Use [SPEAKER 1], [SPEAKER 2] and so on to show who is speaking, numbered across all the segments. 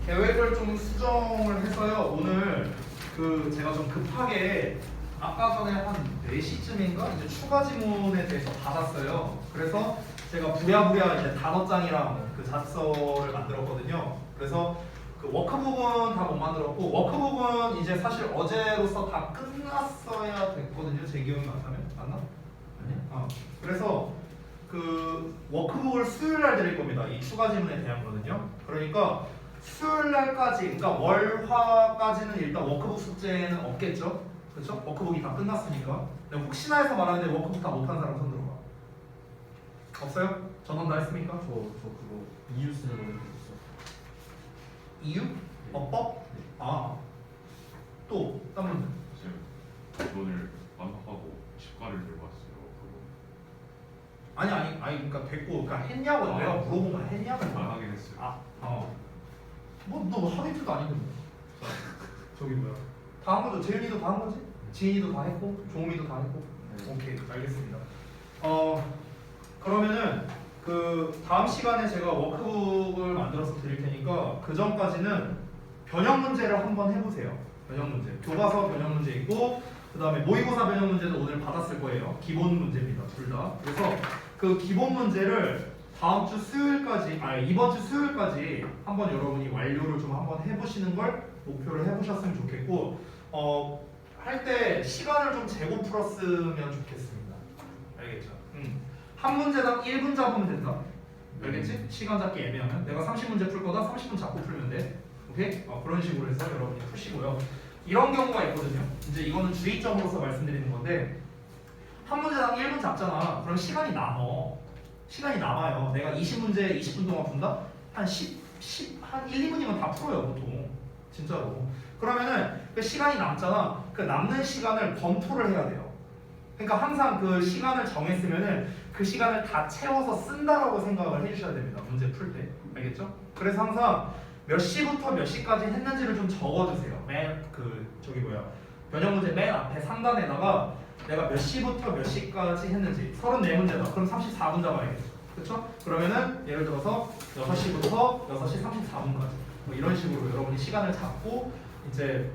[SPEAKER 1] 계획을 좀 수정을 해서요. 오늘 그 제가 좀 급하게 아까 전에 한 4시쯤인가 이제 추가 지문에 대해서 받았어요. 그래서 제가 부랴부랴 이제 단어장이랑 그 자습서를 만들었거든요. 그래서 그 워크북은 다 못 만들었고 워크북은 이제 사실 어제로서 다 끝났어야 됐거든요. 제 기억이 맞다면 맞나? 아니야? 그래서 그 워크북을 수요일 날 드릴 겁니다. 이 추가 지문에 대한 거는요. 그러니까 수요일 날까지, 그러니까 월화까지는 일단 워크북 숙제는 없겠죠. 그렇죠? 워크북이 다 끝났으니까. 근데 혹시나 해서 말하는데 워크북 다 못한 사람 손 들어봐. 없어요? 전원 다 했습니까?
[SPEAKER 2] 저 그거 이유 쓰는 거 있어.
[SPEAKER 1] 이유? 어법?
[SPEAKER 2] 네.
[SPEAKER 1] 아. 또 다른 문제.
[SPEAKER 3] 쌤, 이번을 완파하고 치과를 들고 왔어요.
[SPEAKER 1] 아니 그러니까 됐고 그러니까 했냐고 내가 물어본 건 했냐고.
[SPEAKER 3] 그거 안 하긴 했어요.
[SPEAKER 1] 뭐 하겠지도 아닌데 뭐. 자, 저기 뭐야? 다 한 거죠. 재윤이도 다 한 거지? 지인이도 다 했고, 종우이도 다 했고.
[SPEAKER 2] 네.
[SPEAKER 1] 오케이, 알겠습니다. 그러면은 그 다음 시간에 제가 워크북을 만들어서 드릴 테니까 그 전까지는 변형 문제를 한번 해보세요. 변형 문제. 교과서 변형 문제 있고 그 다음에 모의고사 변형 문제도 오늘 받았을 거예요. 기본 문제입니다. 둘 다. 그래서 그 기본 문제를 다음 주 수요일까지, 이번 주 수요일까지 한번 여러분이 완료를 좀 한번 해보시는 걸 목표를 해보셨으면 좋겠고, 할 때 시간을 좀 재고 풀었으면 좋겠습니다. 알겠죠? 한 문제당 1분 잡으면 된다. 알겠지? 시간 잡기 애매하면 내가 30문제 풀 거다 30분 잡고 풀면 돼. 오케이? 그런 식으로 해서 여러분이 푸시고요. 이런 경우가 있거든요. 이제 이거는 주의점으로서 말씀드리는 건데 한 문제당 1분 잡잖아. 그럼 시간이 남아요. 내가 20문제 20분 동안 푼다? 한 1, 2분이면 다 풀어요, 보통. 진짜로. 그러면은 그 시간이 남잖아. 그 남는 시간을 검토를 해야 돼요. 그러니까 항상 그 시간을 정했으면은 그 시간을 다 채워서 쓴다라고 생각을 해주셔야 됩니다. 문제 풀 때. 알겠죠? 그래서 항상 몇 시부터 몇 시까지 했는지를 좀 적어주세요. 변형 문제 맨 앞에 상단에다가 내가 몇 시부터 몇 시까지 했는지 34문제다. 그럼 34분 잡아야겠죠. 그렇죠? 그러면은 예를 들어서 6시부터 6시 34분까지 뭐 이런 식으로 여러분이 시간을 잡고 이제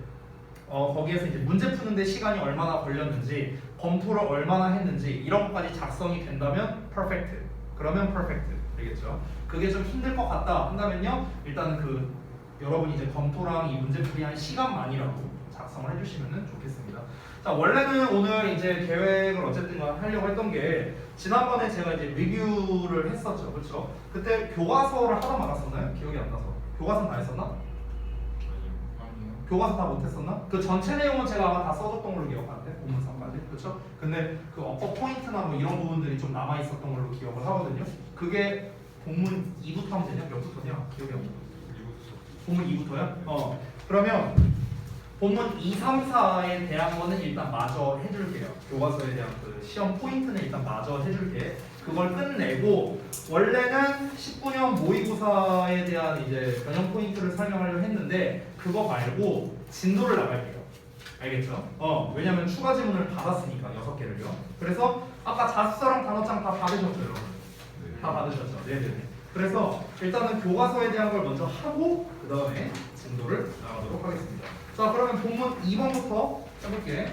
[SPEAKER 1] 거기에서 이제 문제 푸는데 시간이 얼마나 걸렸는지 검토를 얼마나 했는지 이런 것까지 작성이 된다면 퍼펙트. 그러면 퍼펙트. 알겠죠? 그게 좀 힘들 것 같다 한다면요. 일단은 그 여러분이 이제 검토랑 이 문제풀이 한 시간만이라도 작성을 해주시면 좋겠습니다. 자, 원래는 오늘 이제 계획을 어쨌든 하려고 했던 게 지난번에 제가 이제 리뷰를 했었죠. 그렇죠? 그때 교과서를 하다 말았었나요? 기억이 안 나서. 교과서는 다 했었나?
[SPEAKER 2] 아니요.
[SPEAKER 1] 교과서 다 못했었나? 그 전체 내용은 제가 아마 다 써줬던 걸로 기억하는데 본문서까지. 그렇죠? 근데 그 어법 포인트나 뭐 이런 부분들이 좀 남아 있었던 걸로 기억을 하거든요. 그게 본문 2부터 하면 되냐? 몇 부터냐? 기억이 안 나. 본문 2부터야? 그러면 본문 2, 3, 4에 대한 거는 일단 마저 해줄게요. 교과서에 대한 그 시험 포인트는 일단 마저 해줄게. 그걸 끝내고 원래는 19년 모의고사에 대한 이제 변형 포인트를 설명하려고 했는데 그거 말고 진도를 나갈게요. 알겠죠? 왜냐면 추가 지문을 받았으니까 6개를요. 그래서 아까 자습서랑 단어장 다 받으셨죠, 여러분?
[SPEAKER 3] 네.
[SPEAKER 1] 다 받으셨죠? 네네네. 그래서 일단은 교과서에 대한 걸 먼저 하고 그 다음에 진도를 나가도록 하겠습니다. 자, 그러면 본문 2번부터 해볼게.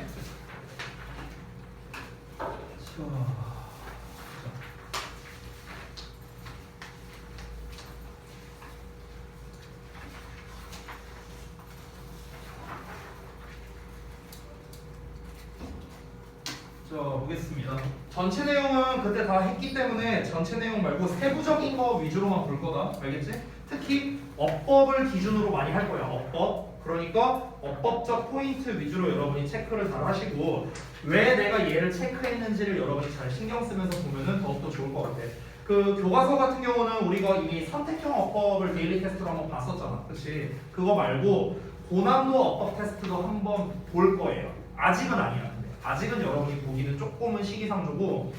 [SPEAKER 1] 자, 보겠습니다. 전체 내용은 그때 다 했기 때문에 전체 내용 말고 세부적인 거 위주로만 볼 거다. 알겠지? 특히 어법을 기준으로 많이 할 거야. 어법. 그러니까 어법적 포인트 위주로 여러분이 체크를 잘 하시고 왜 내가 얘를 체크했는지를 여러분이 잘 신경 쓰면서 보면은 더욱더 좋을 것 같아. 그 교과서 같은 경우는 우리가 이미 선택형 어법을 데일리 테스트로 한번 봤었잖아. 그치? 그거 말고 고난도 어법 테스트도 한번 볼 거예요. 아직은 아니야. 근데 아직은 여러분이 보기는 조금은 시기상조고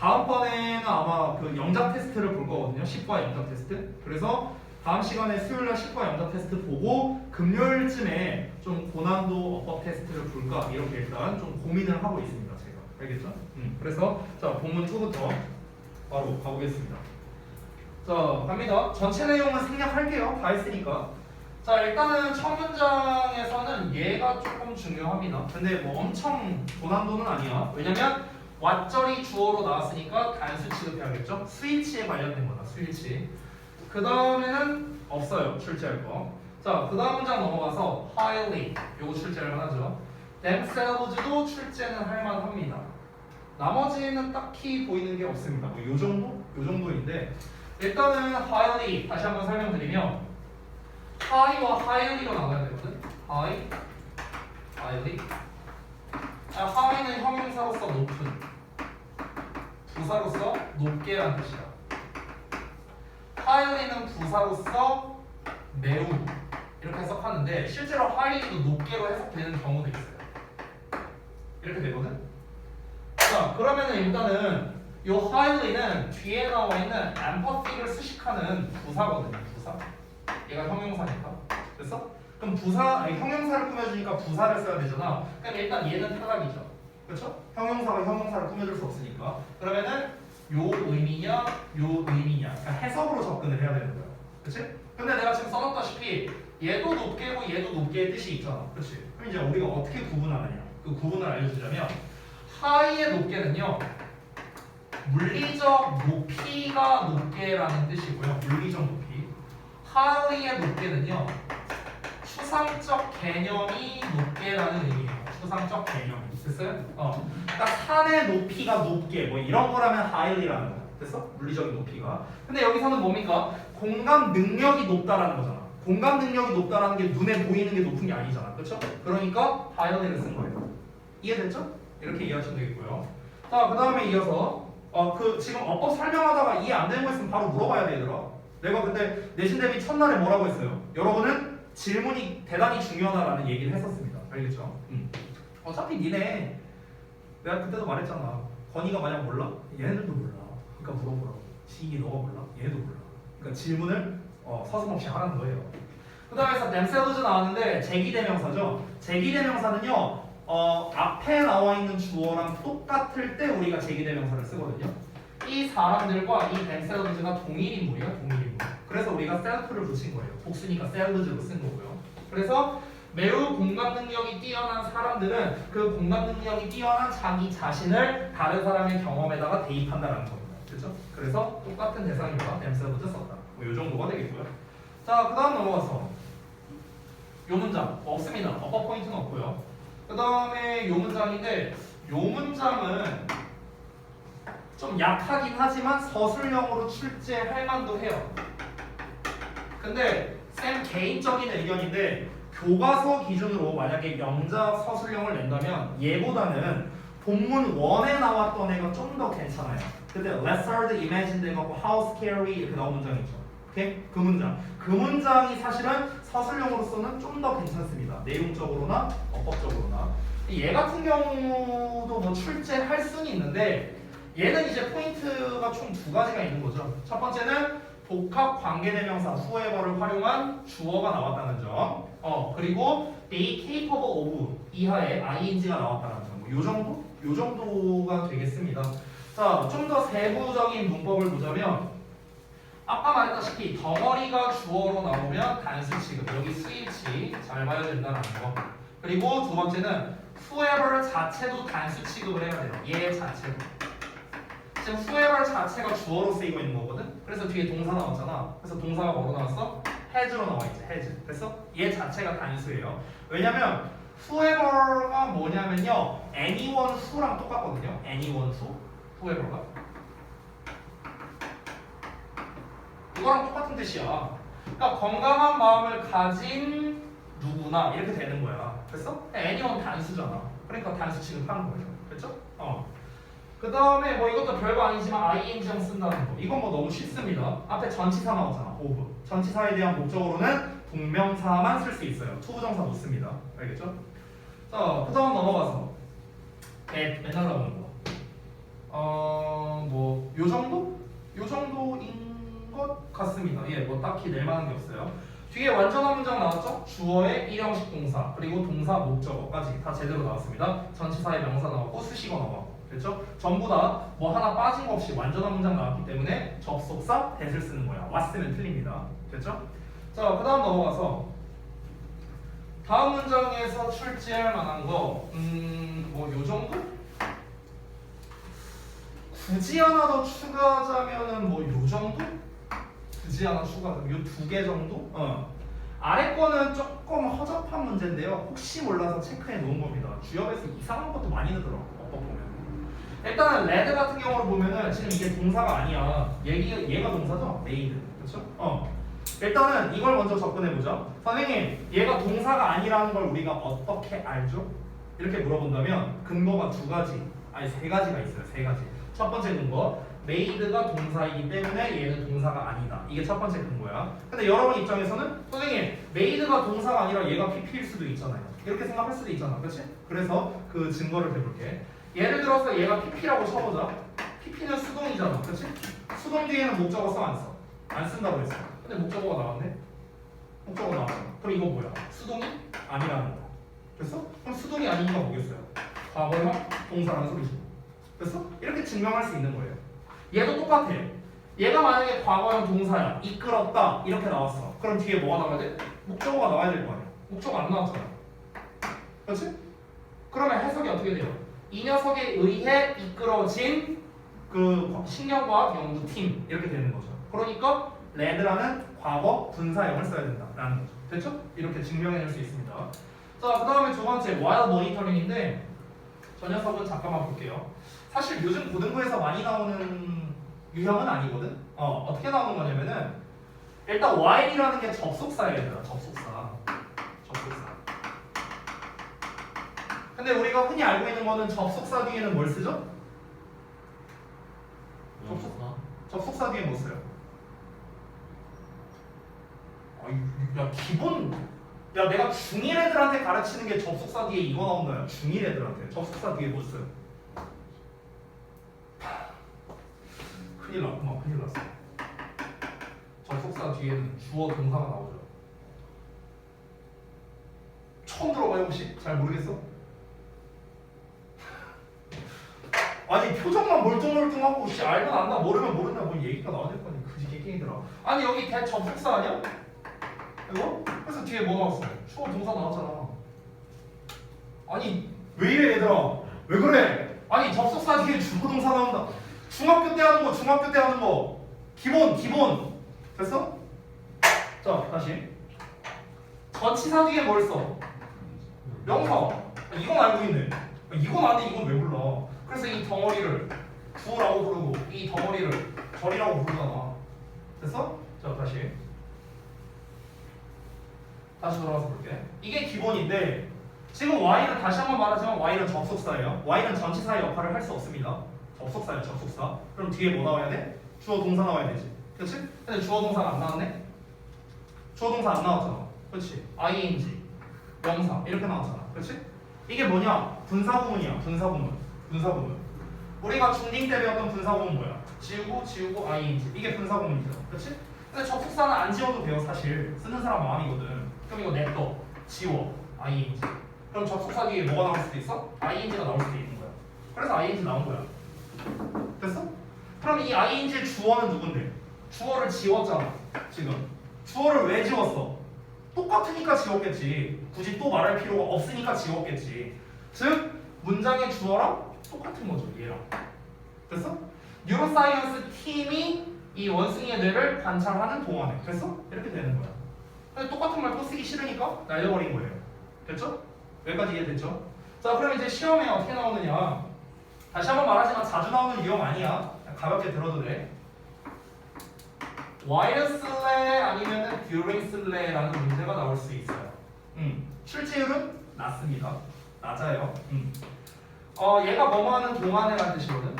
[SPEAKER 1] 다음번에는 아마 그 영작 테스트를 볼 거거든요. 10과 영작 테스트. 그래서 다음 시간에 수요일날 10과 영작 테스트 보고 금요일쯤에 좀 고난도 어법 테스트를 볼까 이렇게 일단 좀 고민을 하고 있습니다. 제가. 알겠죠? 그래서 자 본문 2부터 바로 가보겠습니다. 자, 갑니다. 전체 내용은 생략할게요. 다 했으니까. 자, 일단은 첫 문장에서는 얘가 조금 중요합니다. 근데 뭐 엄청 고난도는 아니야. 왜냐면 왓절이 주어로 나왔으니까 단수 취급해야겠죠. 스위치에 관련된 거다. 스위치. 그 다음에는 없어요. 출제할 거. 자, 그 다음 문장 넘어가서 highly. 요거 출제할 만하죠. themselves도 출제는 할 만합니다. 나머지는 딱히 보이는 게 없습니다. 뭐 요 정도? 요 정도인데 일단은 highly 다시 한번 설명드리면 high와 highly로 나가야 되거든. high, highly. high는 형용사로서 높은, 부사로서 높게라는 뜻이야. highly는 부사로서 매우 이렇게 해석하는데 실제로 highly도 높게로 해석되는 경우도 있어요. 이렇게 되거든. 자, 그러면은 일단은 요 highly는 뒤에 나와 있는 empathy를 수식하는 부사거든요. 부사. 얘가 형용사니까. 됐어? 그럼 형용사를 꾸며주니까 부사를 써야 되잖아. 그럼 일단 얘는 타락이죠. 그렇죠? 형용사가 형용사를 꾸며줄 수 없으니까. 그러면은 요 의미냐, 요 의미냐. 그러니까 해석으로 접근을 해야 되는 거야. 그렇지? 근데 내가 지금 써놨다시피 얘도 높게고 얘도 높게의 뜻이 있잖아. 그렇지? 그럼 이제 우리가 어떻게 구분하느냐? 그 구분을 알려주자면 하이의 높게는요 물리적 높이가 높게라는 뜻이고요. 물리적 높이. 하이의 높게는요 추상적 개념이 높게라는 의미예요. 추상적 개념이. 됐어요? 그러니까 산의 높이가 높게 뭐 이런 거라면 highly라는 거야. 됐어? 물리적인 높이가. 근데 여기서는 뭡니까? 공감 능력이 높다라는 거잖아. 공감 능력이 높다라는 게 눈에 보이는 게 높은 게 아니잖아. 그렇죠? 그러니까 highly를 쓴 거예요. 이해됐죠? 이렇게 이해하시면 되겠고요. 자, 그 다음에 이어서 지금 어법 설명하다가 이해 안 되는 거 있으면 바로 물어봐야 돼, 얘들아. 내가 근데 내신 대비 첫날에 뭐라고 했어요? 여러분은 질문이 대단히 중요하다라는 얘기를 했었습니다. 알겠죠? 어차피 니네 내가 그때도 말했잖아. 건이가 만약 몰라? 얘네들도 몰라. 그러니까 물어보라고. 지익이 너가 몰라? 얘네도 몰라. 그러니까 질문을 서슴없이 하라는 거예요. 그 다음에 themselves 나왔는데 제기대명사죠. 제기대명사는요 앞에 나와 있는 주어랑 똑같을 때 우리가 제기대명사를 쓰거든요. 이 사람들과 이 themselves가 동일인물이야. 동일인물. 그래서 우리가 self를 붙인 거예요. 복수니까 selves로 쓴 거고요. 그래서 매우 공감 능력이 뛰어난 사람들은 그 공감 능력이 뛰어난 자기 자신을 다른 사람의 경험에다가 대입한다라는 겁니다. 그렇죠? 그래서 똑같은 대상이니까 themselves 썼다. 뭐 이 정도가 되겠고요. 자, 그 다음 넘어가서 요 문장 없습니다. 어법 포인트는 없고요. 그 다음에 요 문장인데 요 문장은 좀 약하긴 하지만 서술형으로 출제할 만도 해요. 근데 쌤 개인적인 의견인데 교과서 기준으로 만약에 명작 서술형을 낸다면 얘보다는 본문 1에 나왔던 애가 좀 더 괜찮아요. 근데 let's start imagine 돼갖고 how scary 이렇게 나온 문장 있죠. 오케이? 그 문장. 그 문장이 사실은 서술형으로서는 좀 더 괜찮습니다. 내용적으로나 어법적으로나. 얘 같은 경우도 뭐 출제할 수는 있는데 얘는 이제 포인트가 총 두 가지가 있는 거죠. 첫 번째는 복합 관계대명사 whoever를 활용한 주어가 나왔다는 점. 그리고 be capable of 이하에 ing가 나왔다는 점. 뭐 요 정도? 요 정도가 되겠습니다. 자, 좀 더 세부적인 문법을 보자면 아까 말했다시피 덩어리가 주어로 나오면 단수 취급. 여기 스위치 잘 봐야 된다는 거. 그리고 두 번째는 whoever 자체도 단수 취급을 해야 돼요. 얘 자체도. 지금 whoever 자체가 주어로 쓰이고 있는 거거든. 그래서 뒤에 동사 나왔잖아. 그래서 동사가 뭐로 나왔어? has로 나와 있지. has. 됐어? 얘 자체가 단수예요. 왜냐면 whoever가 뭐냐면요. anyone who랑 똑같거든요. anyone who. whoever가. 이거랑 똑같은 뜻이야. 그러니까 건강한 마음을 가진 누구나 이렇게 되는 거야. 됐어? anyone 단수잖아. 그러니까 단수 취급하는 거죠. 그렇죠? 그 다음에 뭐 이것도 별거 아니지만 ing형 쓴다는 거. 이건 뭐 너무 쉽습니다. 앞에 전치사 나오잖아. of. 전치사에 대한 목적으로는 동명사만 쓸 수 있어요. 투부정사 못 씁니다. 알겠죠? 자, 그 다음 넘어가서 맨날 나오는 거. 뭐 요 정도? 요 정도인 것 같습니다. 예, 뭐 딱히 낼 만한 게 없어요. 뒤에 완전한 문장 나왔죠? 주어의 일형식 동사 그리고 동사 목적어까지 다 제대로 나왔습니다. 전치사의 명사 나왔고 수식어 나왔고. 됐죠? 전부 다 뭐 하나 빠진 거 없이 완전한 문장 나왔기 때문에 접속사 that을 쓰는 거야. 왔으면 틀립니다. 됐죠? 자, 그 다음 넘어가서 다음 문장에서 출제할 만한 거 뭐 요 정도? 굳이 하나 더 추가하자면은 뭐 요 정도? 굳이 하나 추가하자면 요 두 개 정도? 아래 거는 조금 허접한 문제인데요. 혹시 몰라서 체크해 놓은 겁니다. 주역에서 이상한 것도 많이 넣더라고. 어법 보면. 일단은 레드 같은 경우를 보면은 지금 이게 동사가 아니야. 얘가 동사죠? 메이드. 그렇죠? 일단은 이걸 먼저 접근해 보죠. 선생님, 얘가 동사가 아니라는 걸 우리가 어떻게 알죠? 이렇게 물어본다면 근거가 두 가지, 아니 세 가지가 있어요. 세 가지. 첫 번째 근거, 메이드가 동사이기 때문에 얘는 동사가 아니다. 이게 첫 번째 근거야. 근데 여러분 입장에서는 선생님, 메이드가 동사가 아니라 얘가 PP일 수도 있잖아요. 이렇게 생각할 수도 있잖아. 그렇지? 그래서 그 증거를 대볼게. 예를 들어서 얘가 PP라고 쳐보자. PP는 수동이잖아. 그렇지? 수동 뒤에는 목적어 써 안 써? 안 쓴다고 했어. 근데 목적어가 나왔네? 목적어가 나왔잖아. 그럼 이거 뭐야? 수동이 아니라는 거. 됐어? 그럼 수동이 아니니까 뭐겠어요? 과거형 동사라는 소리죠. 됐어? 이렇게 증명할 수 있는 거예요. 얘도 똑같아. 얘가 만약에 과거형 동사야. 이끌었다. 이렇게 나왔어. 그럼 뒤에 뭐가 나와야 돼? 목적어가 나와야 될 거 아니야. 목적어 안 나왔잖아. 그렇지? 그러면 해석이 어떻게 돼요? 이 녀석에 의해 이끌어진 그 신경과학 연구팀 이렇게 되는 거죠. 그러니까 레드라는 과거 분사형을 써야 된다라는 거죠. 됐죠? 이렇게 증명해낼 수 있습니다. 자, 그 다음에 두 번째 while monitoring인데 저 녀석은 잠깐만 볼게요. 사실 요즘 고등부에서 많이 나오는 유형은 아니거든. 어떻게 나오는 거냐면은 일단 while이라는 게 접속사예요. 얘들아. 접속사. 근데 우리가 흔히 알고 있는 거는 접속사 뒤에는 뭘 쓰죠? 접속사 뒤에 뭐 써요? 야 기본 야 내가 중1 애들한테 가르치는 게 접속사 뒤에 이거 나온다야. 중1 애들한테 접속사 뒤에 뭐 써요? 큰일 났구만. 큰일 났어. 접속사 뒤에는 주어 동사가 나오죠. 처음 들어봐요 혹시? 잘 모르겠어? 아니 표정만 멀뚱멀뚱하고 혹시 알면 안다 모르면 모른다 뭐 얘기가 나와야 될 거 아니야. 그지 개깽이들아. 아니 여기 대 접속사 아니야? 이거? 그래서 뒤에 뭐 나왔어? 주어 동사 나왔잖아. 아니 왜 이래 얘들아? 왜 그래? 아니 접속사 뒤에 주어 동사 나온다. 중학교 때 하는 거 중학교 때 하는 거 기본 됐어? 자 다시 전치사 뒤에 뭘 써? 명사. 이건 알고 있네. 이건 아는데 이건 왜 불러? 그래서 이 덩어리를 주어라고 부르고 이 덩어리를 절이라고 부르잖아. 됐어? 자 다시 돌아와서 볼게. 이게 기본인데 지금 y는 다시 한번 말하지만 y는 접속사예요. y는 전치사의 역할을 할 수 없습니다. 접속사예요. 접속사. 그럼 뒤에 뭐 나와야 돼? 주어 동사 나와야 되지. 그렇지? 근데 주어 동사가 안 나왔네? 주어 동사 안 나왔잖아. 그렇지? ing 명사 이렇게 나왔잖아. 그렇지? 이게 뭐냐? 분사구문이야. 분사구문. 우리가 중딩 때 배웠던 분사구문 뭐야? 지우고 ing 이게 분사구문이죠. 그렇지? 근데 접속사는 안 지워도 돼요. 사실 쓰는 사람 마음이거든. 그럼 이거 냅둬 지워 ing. 그럼 접속사 뒤에 뭐가 나올 수도 있어? ing가 나올 수도 있는 거야. 그래서 ing 나온 거야. 됐어? 그럼 이 ing의 주어는 누군데? 주어를 지웠잖아. 지금 주어를 왜 지웠어? 똑같으니까 지웠겠지. 굳이 또 말할 필요가 없으니까 지웠겠지. 즉 문장의 주어랑 똑같은 거죠. 얘랑. 됐어? 뉴로사이언스 팀이 이 원숭이의 뇌를 관찰하는 동안에. 됐어? 이렇게 되는 거야. 근데 똑같은 말 또 쓰기 싫으니까 날려버린 거예요. 됐죠? 여기까지 이해됐죠? 자 그럼 이제 시험에 어떻게 나오느냐. 다시 한번 말하지만 자주 나오는 유형 아니야. 가볍게 들어도 돼. while 쓸래 아니면 during 쓸래라는 문제가 나올 수 있어요. 출제율은 낮습니다. 낮아요. 얘가 뭐뭐하는 동안에라는 뜻이거든.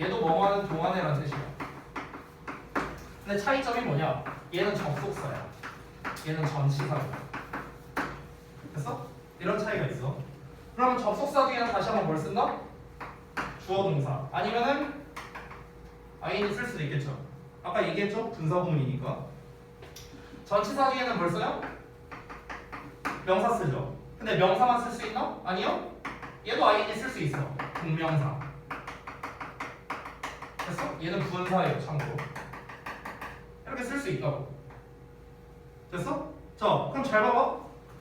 [SPEAKER 1] 얘도 뭐뭐하는 동안에라는 뜻이야. 근데 차이점이 뭐냐? 얘는 접속사야. 얘는 전치사야. 됐어? 이런 차이가 있어. 그러면 접속사 뒤에는 다시 한번 뭘 쓴다? 주어 동사 아니면은 ing 쓸 수도 있겠죠. 아까 얘기했죠? 분사구문이니까. 전치사 뒤에는 뭘 써요? 명사 쓰죠. 근데 명사만 쓸 수 있나? 아니요. 얘도 ing 쓸 수 있어. 동명사. 됐어? 얘는 부은사예요, 참고로. 이렇게 쓸 수 있다고. 됐어? 자, 그럼 잘 봐봐.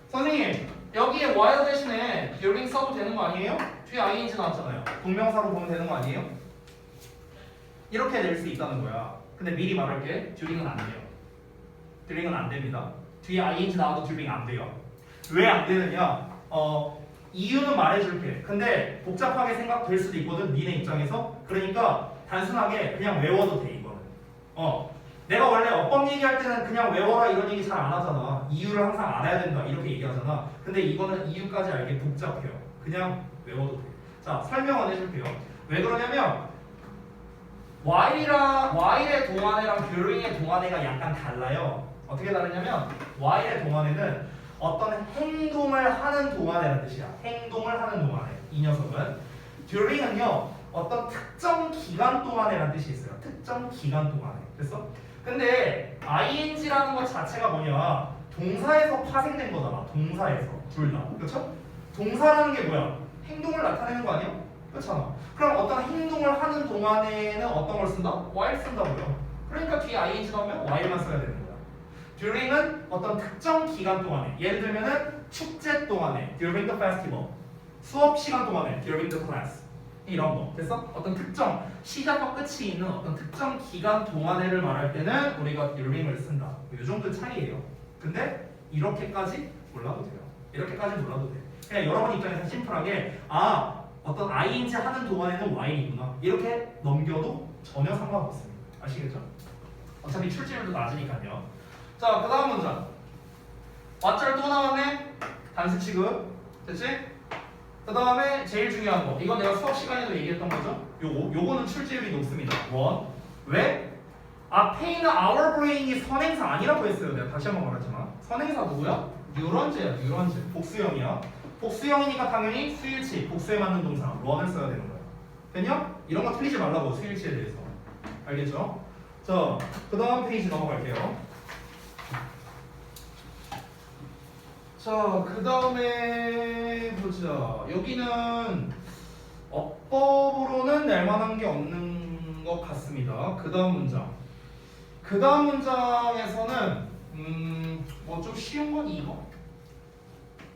[SPEAKER 1] 선생님, 여기에 while 대신에 during 써도 되는 거 아니에요? 뒤에 ing 나왔잖아요. 동명사로 보면 되는 거 아니에요? 이렇게 낼 수 있다는 거야. 근데 미리 말할게. during은 안 돼요. during은 안 됩니다. 뒤에 ing 나와도 during 안 돼요. 왜 안 되느냐? 이유는 말해줄게. 근데 복잡하게 생각될 수도 있거든, 니네 입장에서. 그러니까 단순하게 그냥 외워도 돼, 이거는. 내가 원래 어법 얘기할 때는 그냥 외워라 이런 얘기 잘 안 하잖아. 이유를 항상 알아야 된다 이렇게 얘기하잖아. 근데 이거는 이유까지 알기 복잡해요. 그냥 외워도 돼. 자, 설명을 해줄게요. 왜 그러냐면 while의 동안애랑 during의 동안애가 약간 달라요. 어떻게 다르냐면 while의 동안애는 어떤 행동을 하는 동안애라는 뜻이야. 행동을 하는 동안애. 이 녀석은. during은요 어떤 특정 기간 동안애라는 뜻이 있어요. 특정 기간 동안애. 됐어? 근데 ing라는 것 자체가 뭐냐? 동사에서 파생된 거잖아. 동사에서 둘 다. 그렇죠? 동사라는 게 뭐야? 행동을 나타내는 거 아니야? 그렇잖아. 그럼 어떤 행동을 하는 동안에는 어떤 걸 쓴다? while 쓴다고요. 그러니까 뒤에 ing 나오면 while만 써야 되는 거야. during은 어떤 특정 기간 동안에, 예를 들면은 축제 동안에 during the festival, 수업 시간 동안에 during the class, 이런 거. 됐어? 어떤 특정 시작과 끝이 있는 어떤 특정 기간 동안에를 말할 때는 우리가 during을 쓴다. 이 정도 차이예요. 근데 이렇게까지 몰라도 돼요. 이렇게까지 몰라도 돼. 그냥 여러분 입장에서 심플하게 어떤 ing 하는 동안에는 while이구나 이렇게 넘겨도 전혀 상관없습니다. 아시겠죠? 어차피 출제율도 낮으니까요. 자, 그 다음 문장. 왓절 또 나왔네? 단수 취급. 됐지? 그 다음에 제일 중요한 거. 이건 내가 수업 시간에도 얘기했던 거죠? 요거는 출제율이 높습니다. 원. 왜? 앞에 있는 our brain이 선행사 아니라고 했어요. 내가 다시 한번 말하지만. 선행사 누구야? 뉴런즈야, 뉴런즈. 복수형이야. 복수형이니까 당연히 수일치, 복수에 맞는 동사, run을 써야 되는 거야. 됐냐? 이런 거 틀리지 말라고, 수일치에 대해서. 알겠죠? 자, 그 다음 페이지 넘어갈게요. 자, 그 다음에 보자. 여기는 어법으로는 낼만한 게 없는 것 같습니다. 그 다음 문장. 그 다음 문장에서는 뭐 좀 쉬운 건 이거.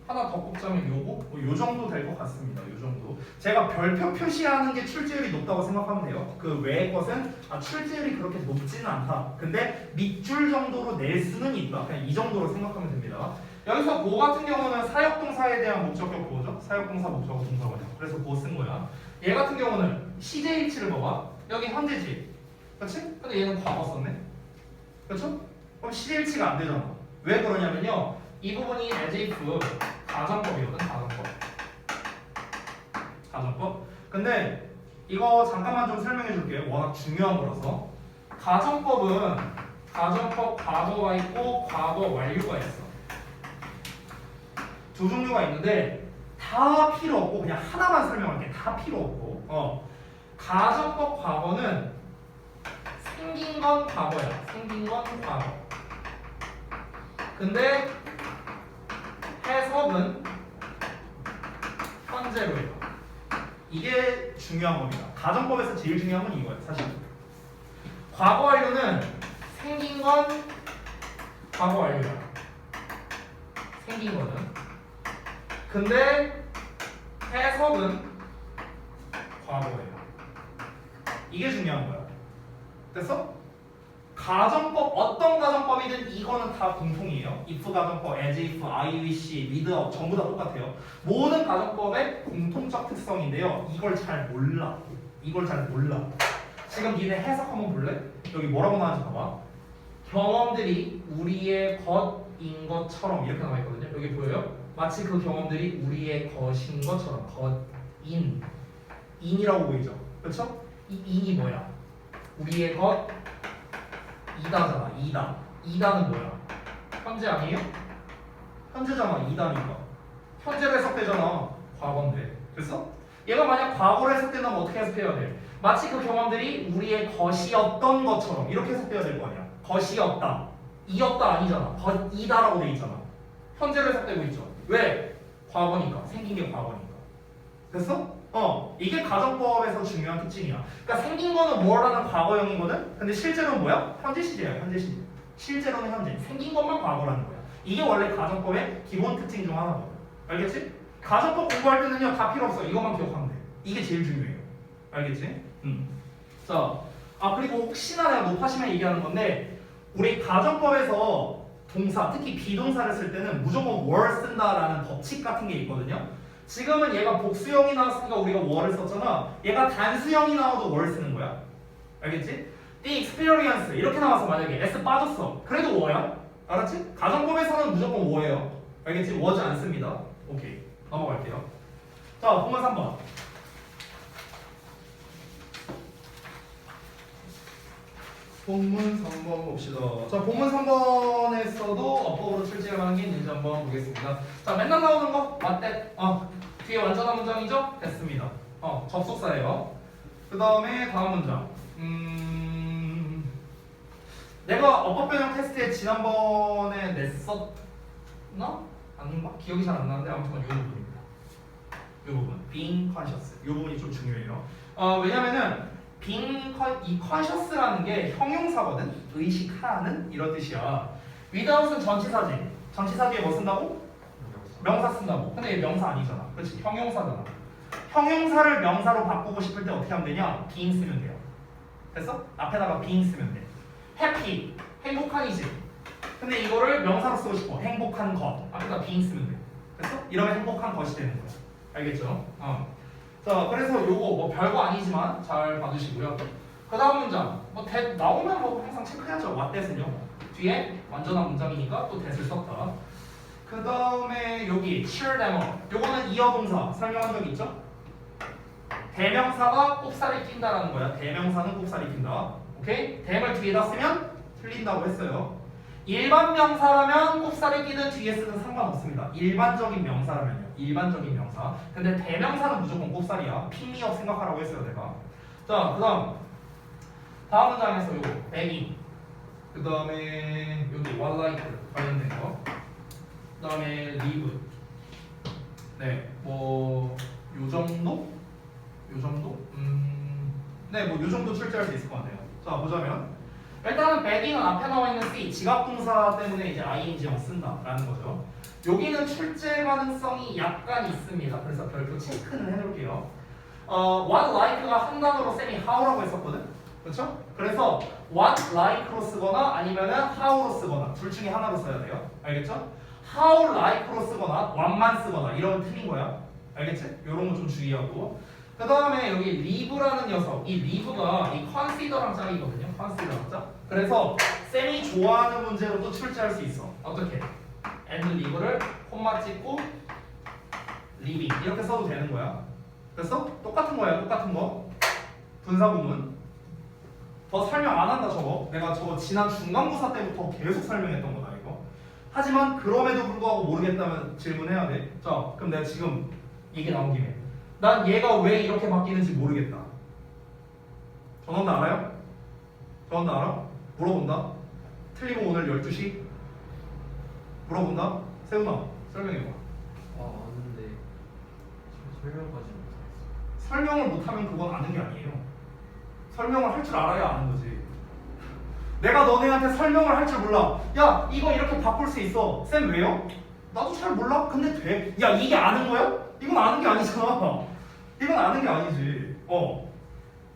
[SPEAKER 1] 하나 더 꼽자면 요거. 요 정도 될 것 같습니다. 요 정도. 제가 별표 표시하는 게 출제율이 높다고 생각하면 돼요. 그 외의 것은 출제율이 그렇게 높지는 않다. 근데 밑줄 정도로 낼 수는 있다. 그냥 이 정도로 생각하면 됩니다. 여기서 고 같은 경우는 사역동사에 대한 목적격 보호죠. 사역동사 목적어 동사원형. 그래서 고 쓴 거야. 얘 같은 경우는 CJH를 봐봐. 여기 현재지. 그렇지? 근데 얘는 과거 썼네. 그렇죠? 그럼 CJH가 안 되잖아. 왜 그러냐면요. 이 부분이 as if 가정법이거든. 가정법. 근데 이거 잠깐만 좀 설명해 줄게요. 워낙 중요한 거라서. 가정법은 가정법 과거가 있고 과거 완료가 있어. 두 종류가 있는데 다 필요 없고 그냥 하나만 설명할게. 다 필요 없고. 가정법 과거는 생긴 건 과거야. 생긴 건 과거. 근데 해석은 현재로 해요. 이게 중요한 겁니다. 가정법에서 제일 중요한 건 이거예요. 사실 과거 완료는 생긴 건 과거 완료야. 생긴 거는. 근데 해석은 과거예요. 이게 중요한 거야. 됐어? 가정법 어떤 가정법이든 이거는 다 공통이에요. if 가정법, as if, I wish, with 전부 다 똑같아요. 모든 가정법의 공통적 특성인데요. 이걸 잘 몰라. 지금 니네 해석 한번 볼래? 여기 뭐라고 나왔는지 봐봐. 경험들이 우리의 것인 것처럼 이렇게 나와 있거든요. 여기 보여요? 마치 그 경험들이 우리의 것인 것처럼 인이라고 보이죠? 그렇죠? 이 인이 뭐야? 우리의 것 이다잖아. 이다는 뭐야? 현재 아니에요? 현재잖아. 이다니까. 현재로 해석되잖아. 과거인데. 됐어? 얘가 만약 과거로 해석된다면 어떻게 해석해야 돼? 마치 그 경험들이 우리의 것이었던 것처럼 이렇게 해석돼야 될 거 아니야. 것이었다. 이었다 아니잖아. 이다라고 돼 있잖아. 현재로 해석되고 있죠. 왜? 과거니까. 생긴 게 과거니까. 됐어? 이게 가정법에서 중요한 특징이야. 그러니까 생긴 거는 뭐라는 과거형이거든? 근데 실제로는 뭐야? 현재 시제야, 현재 시제. 실제로는 현재. 생긴 것만 과거라는 거야. 이게 원래 가정법의 기본 특징 중 하나거든. 알겠지? 가정법 공부할 때는요, 다 필요 없어. 이것만 기억하면 돼. 이게 제일 중요해요. 알겠지? 자, 그리고 혹시나 내가 높아시면 얘기하는 건데, 우리 가정법에서 동사, 특히 비동사를 쓸 때는 무조건 were 쓴다라는 법칙 같은 게 있거든요. 지금은 얘가 복수형이 나왔으니까 우리가 were를 썼잖아. 얘가 단수형이 나와도 were 쓰는 거야. 알겠지? The experience 이렇게 나와서 만약에 s 빠졌어. 그래도 were야. 알았지? 가정법에서는 무조건 were예요. 알겠지? was 안 씁니다. 오케이. 넘어갈게요. 자, 본문 3번. 본문 3번 봅시다. 자, 본문 3번에서도 어법으로 출제할 만한 게 있는지 한번 보겠습니다. 자, 맨날 나오는 거 맞대. 뒤에 완전한 문장이죠? 됐습니다. 접속사예요. 그 다음에 다음 문장. 내가 어법 변형 테스트에 지난번에 냈었나? 아닌가? 기억이 잘 안 나는데 아무튼 이 부분입니다. 이 부분. being conscious. 이 부분이 좀 중요해요. 왜냐면은 이 conscious라는 게 형용사거든? 의식하는 이런 뜻이야. without은 전치사지. 전치사 뒤에 뭐 쓴다고? 명사 쓴다고. 근데 얘 명사 아니잖아. 그렇지? 형용사잖아. 형용사를 명사로 바꾸고 싶을 때 어떻게 하면 되냐? being 쓰면 돼요. 됐어? 앞에다가 being 쓰면 돼. happy, 행복한이지. 근데 이거를 명사로 쓰고 싶어. 행복한 것. 앞에다 being 쓰면 돼. 됐어? 이러면 행복한 것이 되는 거야. 알겠죠? 자, 그래서 요거 뭐 별거 아니지만 잘 봐주시고요. 그 다음 문장. 나오면 뭐 항상 체크해야죠. what-that은요. 뒤에 완전한 문장이니까 또 that을 썼다. 그 다음에 여기 cheer them up. 요거는 이어동사 설명한 적 있죠? 대명사가 꼽살이 낀다라는 거야. 대명사는 꼽살이 낀다. 오케이? them을 뒤에다 쓰면 틀린다고 했어요. 일반 명사라면 꼽살이 끼는 뒤에 쓰는 상관없습니다. 일반적인 명사라면요. 일반적인 명사. 근데 대명사는 무조건 꼽살이야. 핑미업 생각하라고 했어요, 내가. 자, 다음 문장에서 요거 begging. 그 다음에 여기 what like 관련된 거. 그 다음에 leave. 네, 뭐 요 정도? 요 정도? 네, 뭐 요 정도 출제할 수 있을 것 같네요. 자, 보자면 일단은 begging은 앞에 나와 있는 C 지각동사 때문에 이제 ing형 쓴다라는 거죠. 여기는 출제 가능성이 약간 있습니다. 그래서 별도 체크는 해놓을게요. what like가 한 단어로 쌤이 how라고 했었거든. 그렇죠? 그래서 what like로 쓰거나 아니면은 how로 쓰거나 둘 중에 하나로 써야 돼요. 알겠죠? how like로 쓰거나 what만 쓰거나 이러면 틀린 거야. 알겠지? 이런 거 좀 주의하고. 그 다음에 여기 leave라는 녀석, 이 leave가 이 consider랑 짝이거든요. consider랑 짝. 그래서 쌤이 좋아하는 문제로 또 출제할 수 있어. 어떻게? and leave를 콤마 찍고 leaving 이렇게 써도 되는 거야. 됐어? 똑같은 거야, 똑같은 거. 분사구문. 더 설명 안 한다 저거. 내가 저거 지난 중간고사 때부터 계속 설명했던 거다 이거. 하지만 그럼에도 불구하고 모르겠다면 질문해야 돼. 자, 그럼 내가 지금 얘기 나온 김에 난 얘가 왜 이렇게 바뀌는지 모르겠다. 전원도 알아요? 전원도 알아? 물어본다. 틀리면 오늘 12시 물어본다. 세훈아 설명해봐.
[SPEAKER 2] 아는데 설명까지 못하겠어.
[SPEAKER 1] 설명을 못하면 그건 아는 게 아니에요. 설명을 할 줄 알아야 아는 거지. 내가 너네한테 설명을 할 줄 몰라. 야 이거 이렇게 바꿀 수 있어. 쌤 왜요? 나도 잘 몰라. 근데 돼. 야 이게 아는 거야? 이건 아는 게 아니잖아. 이건 아는 게 아니지.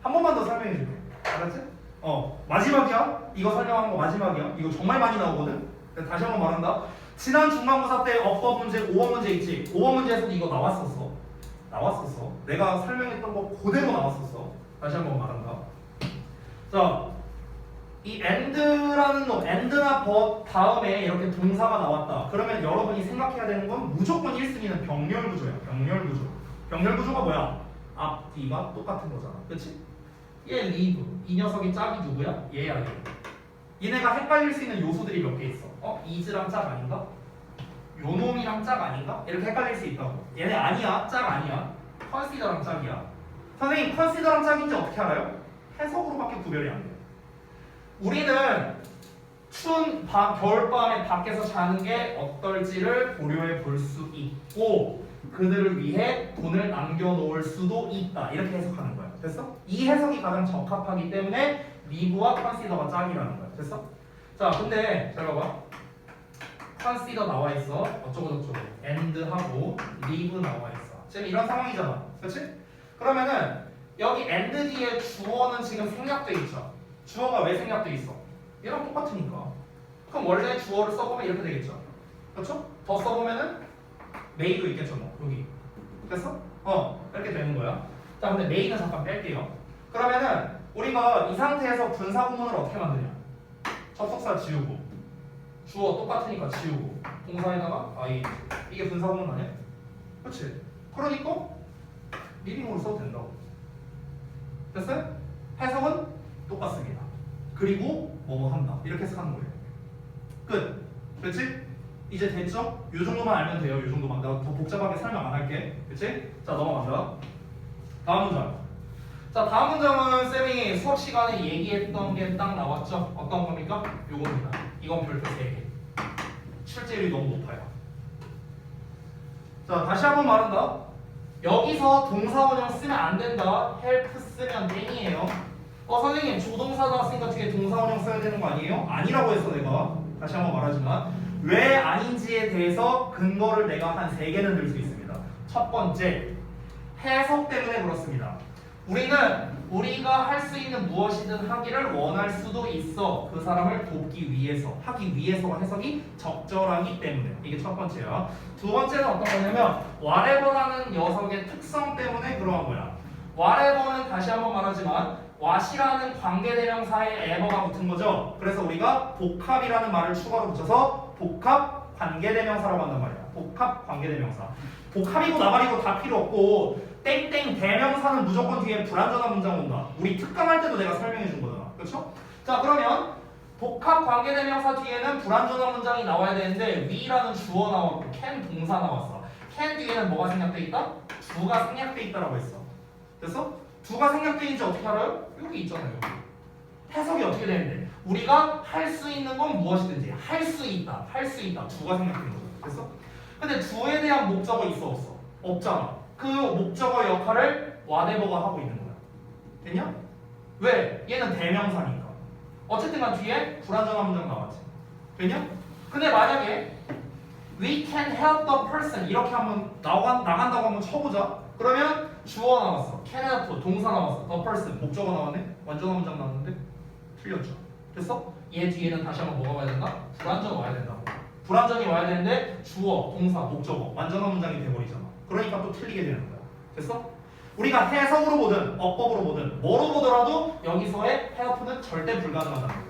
[SPEAKER 1] 한 번만 더 설명해 줄게. 알았지? 마지막이야. 이거 설명한 거 마지막이야. 이거 정말 많이 나오거든. 다시 한 번 말한다. 지난 중간고사 때 어법 문제 5원 문제 있지. 5원 문제에서도 이거 나왔었어. 내가 설명했던 거 그대로 나왔었어. 다시 한 번 말한다. 자, 이 and라는 놈, and나 but 다음에 이렇게 동사가 나왔다. 그러면 여러분이 생각해야 되는 건 무조건 1순위는 병렬 구조야. 병렬 구조. 병렬 구조가 뭐야? 앞, 뒤가 똑같은 거잖아. 그치? 얘 leave. 이 녀석의 짝이 누구야? 얘야, 얘. 얘네가 헷갈릴 수 있는 요소들이 몇 개 있어. is랑 짝 아닌가? 요 놈이랑 짝 아닌가? 이렇게 헷갈릴 수 있다고. 얘네 아니야. 짝 아니야. consider랑 짝이야. 선생님, consider랑 짝인지 어떻게 알아요? 해석으로밖에 구별이 안 돼요. 우리는 추운 겨울밤에 밖에서 자는 게 어떨지를 고려해 볼 수 있고 그들을 위해 돈을 남겨놓을 수도 있다. 이렇게 해석하는 거야. 됐어? 이 해석이 가장 적합하기 때문에 리브와 컨시더가 짝이라는 거야. 됐어? 자, 근데 잘 봐봐. 컨시더 나와 있어. 어쩌고저쩌고. and하고 live 나와 있어. 지금 이런 상황이잖아. 그렇지? 그러면은 여기 and 뒤에 주어는 지금 생략돼 있죠. 주어가 왜 생략돼 있어? 얘랑 똑같으니까. 그럼 원래 주어를 써보면 이렇게 되겠죠. 그렇죠? 더 써보면은 may도 있겠죠. 뭐 여기. 됐어? 이렇게 되는 거야. 자, 근데 may는 잠깐 뺄게요. 그러면은 우리가 이 상태에서 분사 구문을 어떻게 만드냐? 접속사 지우고 주어 똑같으니까 지우고 동사에다가 I 이게 분사 구문 아니야? 그렇지? 그러니까 리빙으로 써도 된다고. 됐어요? 해석은 똑같습니다. 그리고 뭐뭐 한다. 이렇게 해석하는 거예요. 끝. 그렇지? 이제 됐죠? 이 정도만 알면 돼요. 이 정도만. 내가 더 복잡하게 설명 안 할게. 그렇지? 자, 넘어간다. 다음 문장. 자, 다음 문장은 쌤이 수업 시간에 얘기했던 게 딱 나왔죠? 어떤 겁니까? 요겁니다. 이건 별표 3개. 출제율이 너무 높아요. 자, 다시 한번 말한다. 여기서 동사 원형 쓰면 안 된다. help 쓰면 땡이에요. 선생님 조동사 나왔으니까 뒤에 동사 원형 써야 되는 거 아니에요? 아니라고 했어 내가. 다시 한번 말하지만 왜 아닌지에 대해서 근거를 내가 한 3개는 들 수 있습니다. 첫 번째, 해석 때문에 그렇습니다. 우리가 할 수 있는 무엇이든 하기를 원할 수도 있어. 그 사람을 돕기 위해서, 하기 위해서가 해석이 적절하기 때문에. 이게 첫 번째야. 두 번째는 어떤 거냐면 whatever라는 녀석의 특성 때문에 그러한 거야. whatever는 다시 한번 말하지만 what이라는 관계대명사에 ever가 붙은 거죠. 그래서 우리가 복합이라는 말을 추가로 붙여서 복합 관계대명사라고 한단 말이야. 복합 관계대명사. 복합이고 나발이고 다 필요 없고 땡땡 대명사는 무조건 뒤에 불완전한 문장 온다. 우리 특강할 때도 내가 설명해 준 거잖아. 그렇죠? 자, 그러면 복합 관계대명사 뒤에는 불완전한 문장이 나와야 되는데 we라는 주어 나왔고 can 동사 나왔어. can 뒤에는 뭐가 생략돼 있다? 두가 생략돼 있다라고 했어. 됐어? 두가 생략돼 있는지 어떻게 알아요? 여기 있잖아요. 해석이 어떻게 되는데? 우리가 할 수 있는 건 무엇이든지 할 수 있다. 할 수 있다. 두가 생략된 거죠. 됐어? 근데 두에 대한 목적어 있어 없어? 없잖아. 그 목적어 역할을 whatever가 하고 있는 거야. 됐냐? 왜? 얘는 대명사니까. 어쨌든 간 뒤에 불완전한 문장 나왔지. 됐냐? 근데 만약에 we can help the person 이렇게 한번 나간다고 한번 쳐보자. 그러면 주어 나왔어. can help 동사 나왔어. the person 목적어 나왔네. 완전한 문장 나왔는데 틀렸죠. 됐어? 얘 뒤에는 다시 한번 뭐가 와야 된다? 불완전 와야 된다고. 불완전이 와야 되는데 주어, 동사, 목적어 완전한 문장이 돼버리잖아. 그러니까 또 틀리게 되는 거야. 됐어? 우리가 해석으로 보든 어법으로 보든 뭐로 보더라도 여기서의 help는 절대 불가능하다는 거예요.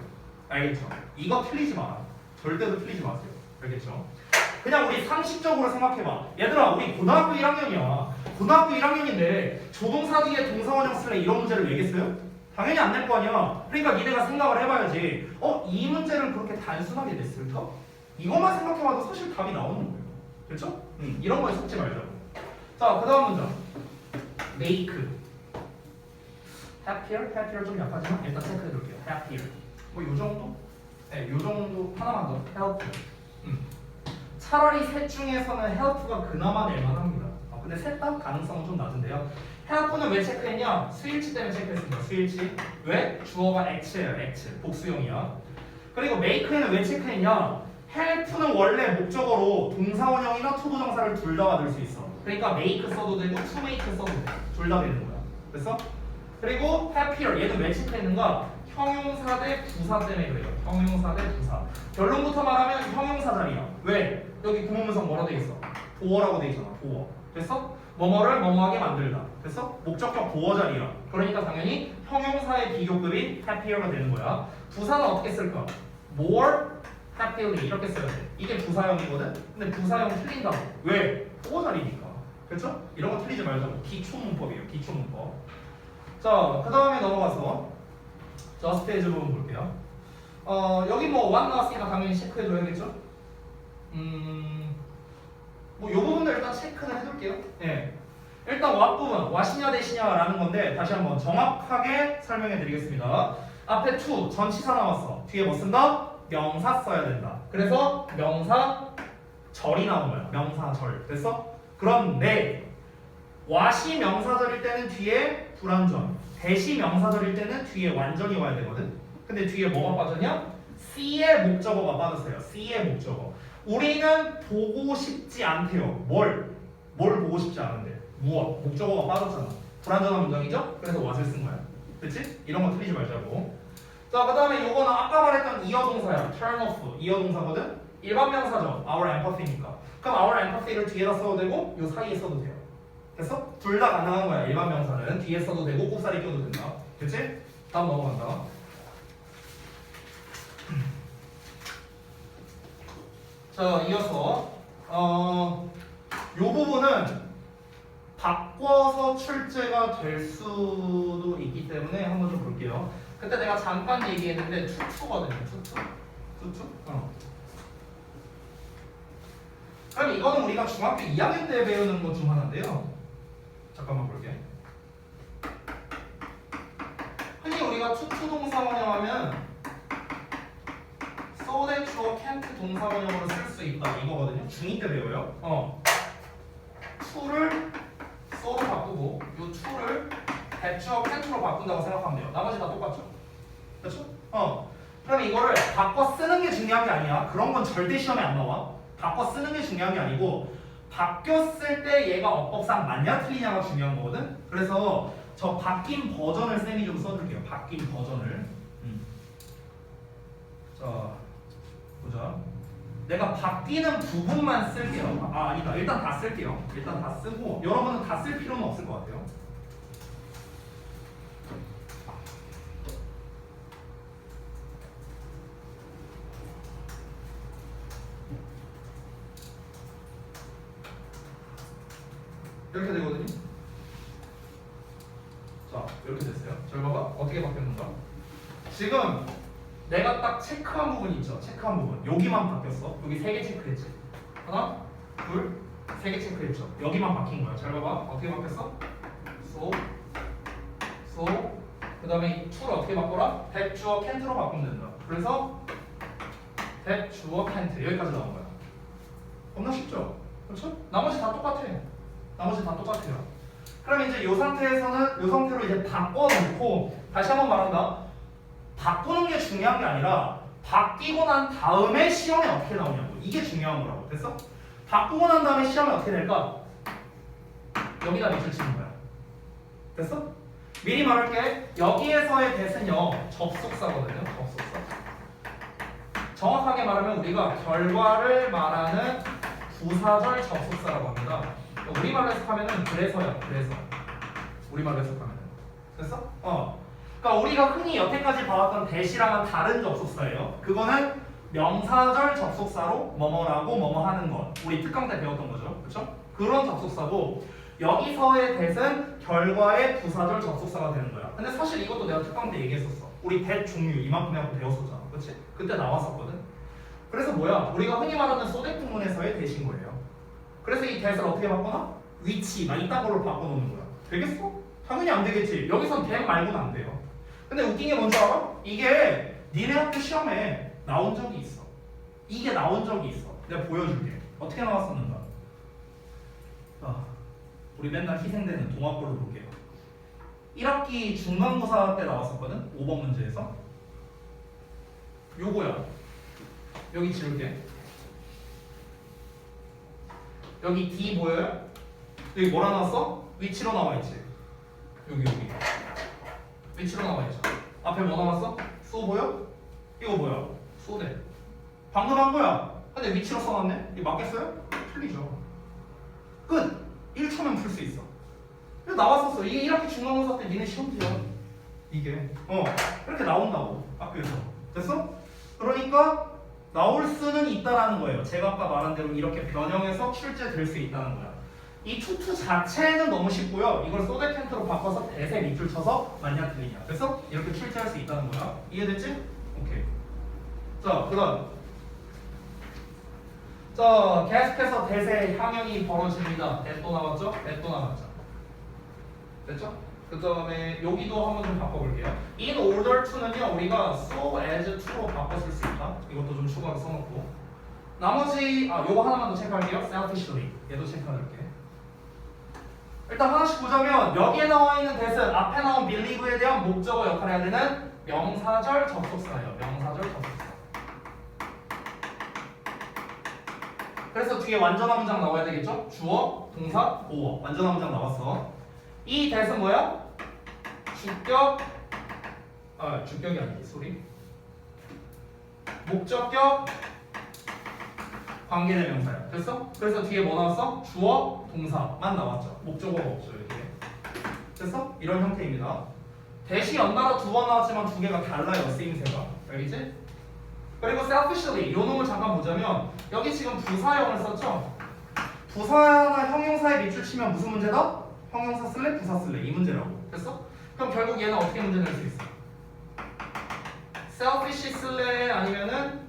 [SPEAKER 1] 알겠죠? 이거 틀리지 마. 절대로 틀리지 마세요. 알겠죠? 그냥 우리 상식적으로 생각해봐. 얘들아, 우리 고등학교 1학년이야. 고등학교 1학년인데 조동사 뒤에 동사 원형 쓸래 이런 문제를 내겠어요? 당연히 안 낼 거 아니야. 그러니까 니네가 생각을 해봐야지. 이 문제를 그렇게 단순하게 냈을까? 이것만 생각해봐도 사실 답이 나오는 거예요. 그렇죠? 이런 거에 속지 말자고. 자, 그 다음 문장. make. happier 좀 약하지만 일단 체크해둘게요. happier. 뭐 요 정도? 네, 요 정도 하나만 더. help. 차라리 셋 중에서는 help가 그나마 낼만합니다. 근데 셋 다 가능성은 좀 낮은데요. help는 왜 체크했냐? 수일치 때문에 체크했습니다. 수일치. 왜? 주어가 act예요. act. 복수형이야. 그리고 make는 왜 체크했냐? help는 원래 목적어로 동사원형이나 투부정사를 둘 다 받을 수 있어. 그러니까 make 써도 되고 to make 써도 돼. 둘 다 되는 거야. 됐어? 그리고 happier 얘는 왜 체크했는가? 형용사 대 부사 때문에 그래요. 형용사 대 부사. 결론부터 말하면 형용사 자리야. 왜? 여기 구문문석 뭐라 돼 있어? 보어라고 돼 있잖아. 보어. 됐어? 뭐뭐를 뭐뭐하게 만들다. 됐어? 목적격 보어 자리야. 그러니까 당연히 형용사의 비교급이 happier가 되는 거야. 부사는 어떻게 쓸까? more happily 이렇게 써야 돼. 이게 부사형이거든? 근데 부사형 틀린다고. 왜? 보어 자리니까. 그렇죠? 이런 거 틀리지 말자고. 기초문법이에요. 기초문법. 자, 그 다음에 넘어가서 just as 부분 볼게요. 여기 뭐 what 나왔으니까 당연히 체크해줘야겠죠? 뭐 요 부분들 일단 체크는 해둘게요. 예. 일단 what 부분, what이냐 대시냐라는 건데 다시 한번 정확하게 설명해 드리겠습니다. 앞에 to, 전치사 나왔어. 뒤에 뭐 쓴다? 명사 써야 된다. 그래서 명사 절이 나온 거야. 명사 절. 됐어? 그런데 what이 명사절일 때는 뒤에 불완전, that이 명사절일 때는 뒤에 완전이 와야 되거든. 근데 뒤에 뭐가 빠졌냐? C의 목적어가 빠졌어요. C의 목적어. 우리는 보고 싶지 않대요. 뭘 보고 싶지 않은데? 무엇? 목적어가 빠졌잖아. 불완전한 문장이죠? 그래서 what을 쓴 거야. 그치? 이런 거 틀리지 말자고. 자, 그 다음에 요거는 아까 말했던 이어 동사야. turn off. 이어 동사거든? 일반 명사죠. our empathy니까. 그럼 our empathy를 뒤에다 써도 되고 요 사이에 써도 돼요. 됐어? 둘 다 가능한 거야. 일반 명사는 뒤에 써도 되고 꼽사리 껴도 된다. 그치? 다음 넘어간다. 자, 이어서 요 부분은 바꿔서 출제가 될 수도 있기 때문에 한번 좀 볼게요. 그때 내가 잠깐 얘기했는데 투투거든요. 투투? 그럼 이거는 우리가 중학교 2학년 때 배우는 것 중 하나인데요. 잠깐만 볼게. 흔히 우리가 투투 동사 원형하면 so that you can't 동사 원형으로 쓸 수 있다 이거거든요. 중2 때 배워요. to를 so로 바꾸고 요 to를 that you can't로 바꾼다고 생각하면 돼요. 나머지 다 똑같죠. 그렇죠? 그럼 이거를 바꿔 쓰는 게 중요한 게 아니야. 그런 건 절대 시험에 안 나와. 바꿔 쓰는 게 중요한 게 아니고 바뀌었을 때 얘가 어법상 맞냐 틀리냐가 중요한 거거든. 그래서 저 바뀐 버전을 쌤이 좀 써줄게요. 바뀐 버전을. 자, 보자. 내가 바뀌는 부분만 쓸게요. 아니다. 일단 다 쓸게요. 일단 다 쓰고 여러분은 다 쓸 필요는 없을 것 같아요. 이렇게 되거든요. 자, 이렇게 됐어요. 잘 봐봐. 어떻게 바뀌었는가? 지금 내가 딱 체크한 부분 있죠? 체크한 부분. 여기만 바뀌었어. 여기 3개 체크했지. 하나, 둘, 3개 체크했죠. 여기만 바뀐 거야. 잘 봐봐. 어떻게 바뀌었어? so. 그 다음에 to를 어떻게 바꿔라? that 주어 can't로 바꾸면 된다. 그래서 that 주어 can't 여기까지 나온 거야. 겁나 쉽죠? 그렇죠? 나머지 다 똑같아. 나머지 다 똑같아요. 그럼 이제 이 상태에서는 이 상태로 이제 바꿔놓고 다시 한번 말한다. 바꾸는 게 중요한 게 아니라 바뀌고 난 다음에 시험에 어떻게 나오냐고. 이게 중요한 거라고. 됐어? 바꾸고 난 다음에 시험에 어떻게 될까? 여기다 밑줄 치는 거야. 됐어? 미리 말할게. 여기에서의 that은요 접속사거든요. 접속사. 정확하게 말하면 우리가 결과를 말하는 부사절 접속사라고 합니다. 우리말로 해석하면은 그래서야. 그래서 우리말로 해석하면은 됐어? 그러니까 우리가 흔히 여태까지 봐왔던 that이랑은 다른 접속사예요. 그거는 명사절 접속사로 뭐뭐라고 뭐뭐 하는 것. 우리 특강 때 배웠던 거죠. 그렇죠? 그런 접속사고 여기서의 that은 결과의 부사절 접속사가 되는 거야. 근데 사실 이것도 내가 특강 때 얘기했었어. 우리 that 종류 이만큼 해갖고 배웠었잖아. 그렇지? 그때 나왔었거든. 그래서 뭐야? 우리가 흔히 말하는 so that 부문에서의 that인 거예요. 그래서 이 that을 어떻게 바꿔놔? 위치, 막 이딴 걸로 바꿔놓는 거야. 되겠어? 당연히 안 되겠지. 여기선 that 말고는 안 돼요. 근데 웃긴 게 뭔지 알아? 이게 니네 학교 시험에 나온 적이 있어. 이게 나온 적이 있어. 내가 보여줄게. 어떻게 나왔었는가? 우리 맨날 희생되는 동아꼴로 볼게요. 1학기 중간고사 때 나왔었거든? 5번 문제에서. 요거야. 여기 지울게. 여기 D 보여요? 여기 뭐라 나왔어? 위치로 나와있지. 여기 위치로 나와있죠. 앞에 뭐 나왔어? 소 보여? 이거 뭐야? 소대. 방금 한 거야. 근데 위치로 써놨네? 이거 맞겠어요? 틀리죠. 끝! 1초면 풀 수 있어. 이거 나왔었어. 이게 1학기 중간고사 때 니네 시험지야. 이게 이렇게 나온다고 학교에서. 됐어? 그러니까 나올 수는 있다라는 거예요. 제가 아까 말한 대로 이렇게 변형해서 출제될 수 있다는 거야. 이 투투 자체는 너무 쉽고요. 이걸 so that can't로 바꿔서 that에 밑줄 쳐서 맞냐 틀리냐. 그래서 이렇게 출제할 수 있다는 거야. 이해됐지? 오케이. 자, 그다음. 자, 계속해서 that의 향연이 벌어집니다. that 또 나왔죠? that 또 나왔죠. 됐죠? 그 다음에 여기도 한번 좀 바꿔볼게요. in order to는요 우리가 so as to로 바꿔 쓸 수 있다. 이것도 좀 추가로 써놓고 나머지 요거 하나만 더 체크할게요. selfishly 얘도 체크할게. 일단 하나씩 보자면 여기에 나와 있는 that은 앞에 나온 believe에 대한 목적어 역할을 해야 되는 명사절 접속사예요. 명사절 접속사. 그래서 뒤에 완전한 문장 나와야 되겠죠? 주어, 동사, 보어. 완전한 문장 나왔어. 이 that은 뭐야? 주격, 주격이 아니지, 소리. 목적격, 관계대명사야. 됐어? 그래서 뒤에 뭐 나왔어? 주어, 동사만 나왔죠. 목적어가 없죠, 이렇게. 됐어? 이런 형태입니다. 대시 연달아 두 번 나왔지만 두 개가 달라요, 쓰임새가. 알겠지? 그리고 selfishly, 요 놈을 잠깐 보자면 여기 지금 부사형을 썼죠? 부사나 형용사에 밑줄 치면 무슨 문제다? 형용사 쓸래? 부사 쓸래? 이 문제라고. 됐어? 그럼 결국 얘는 어떻게 문제 낼 수 있어? selfish 쓸래? 아니면은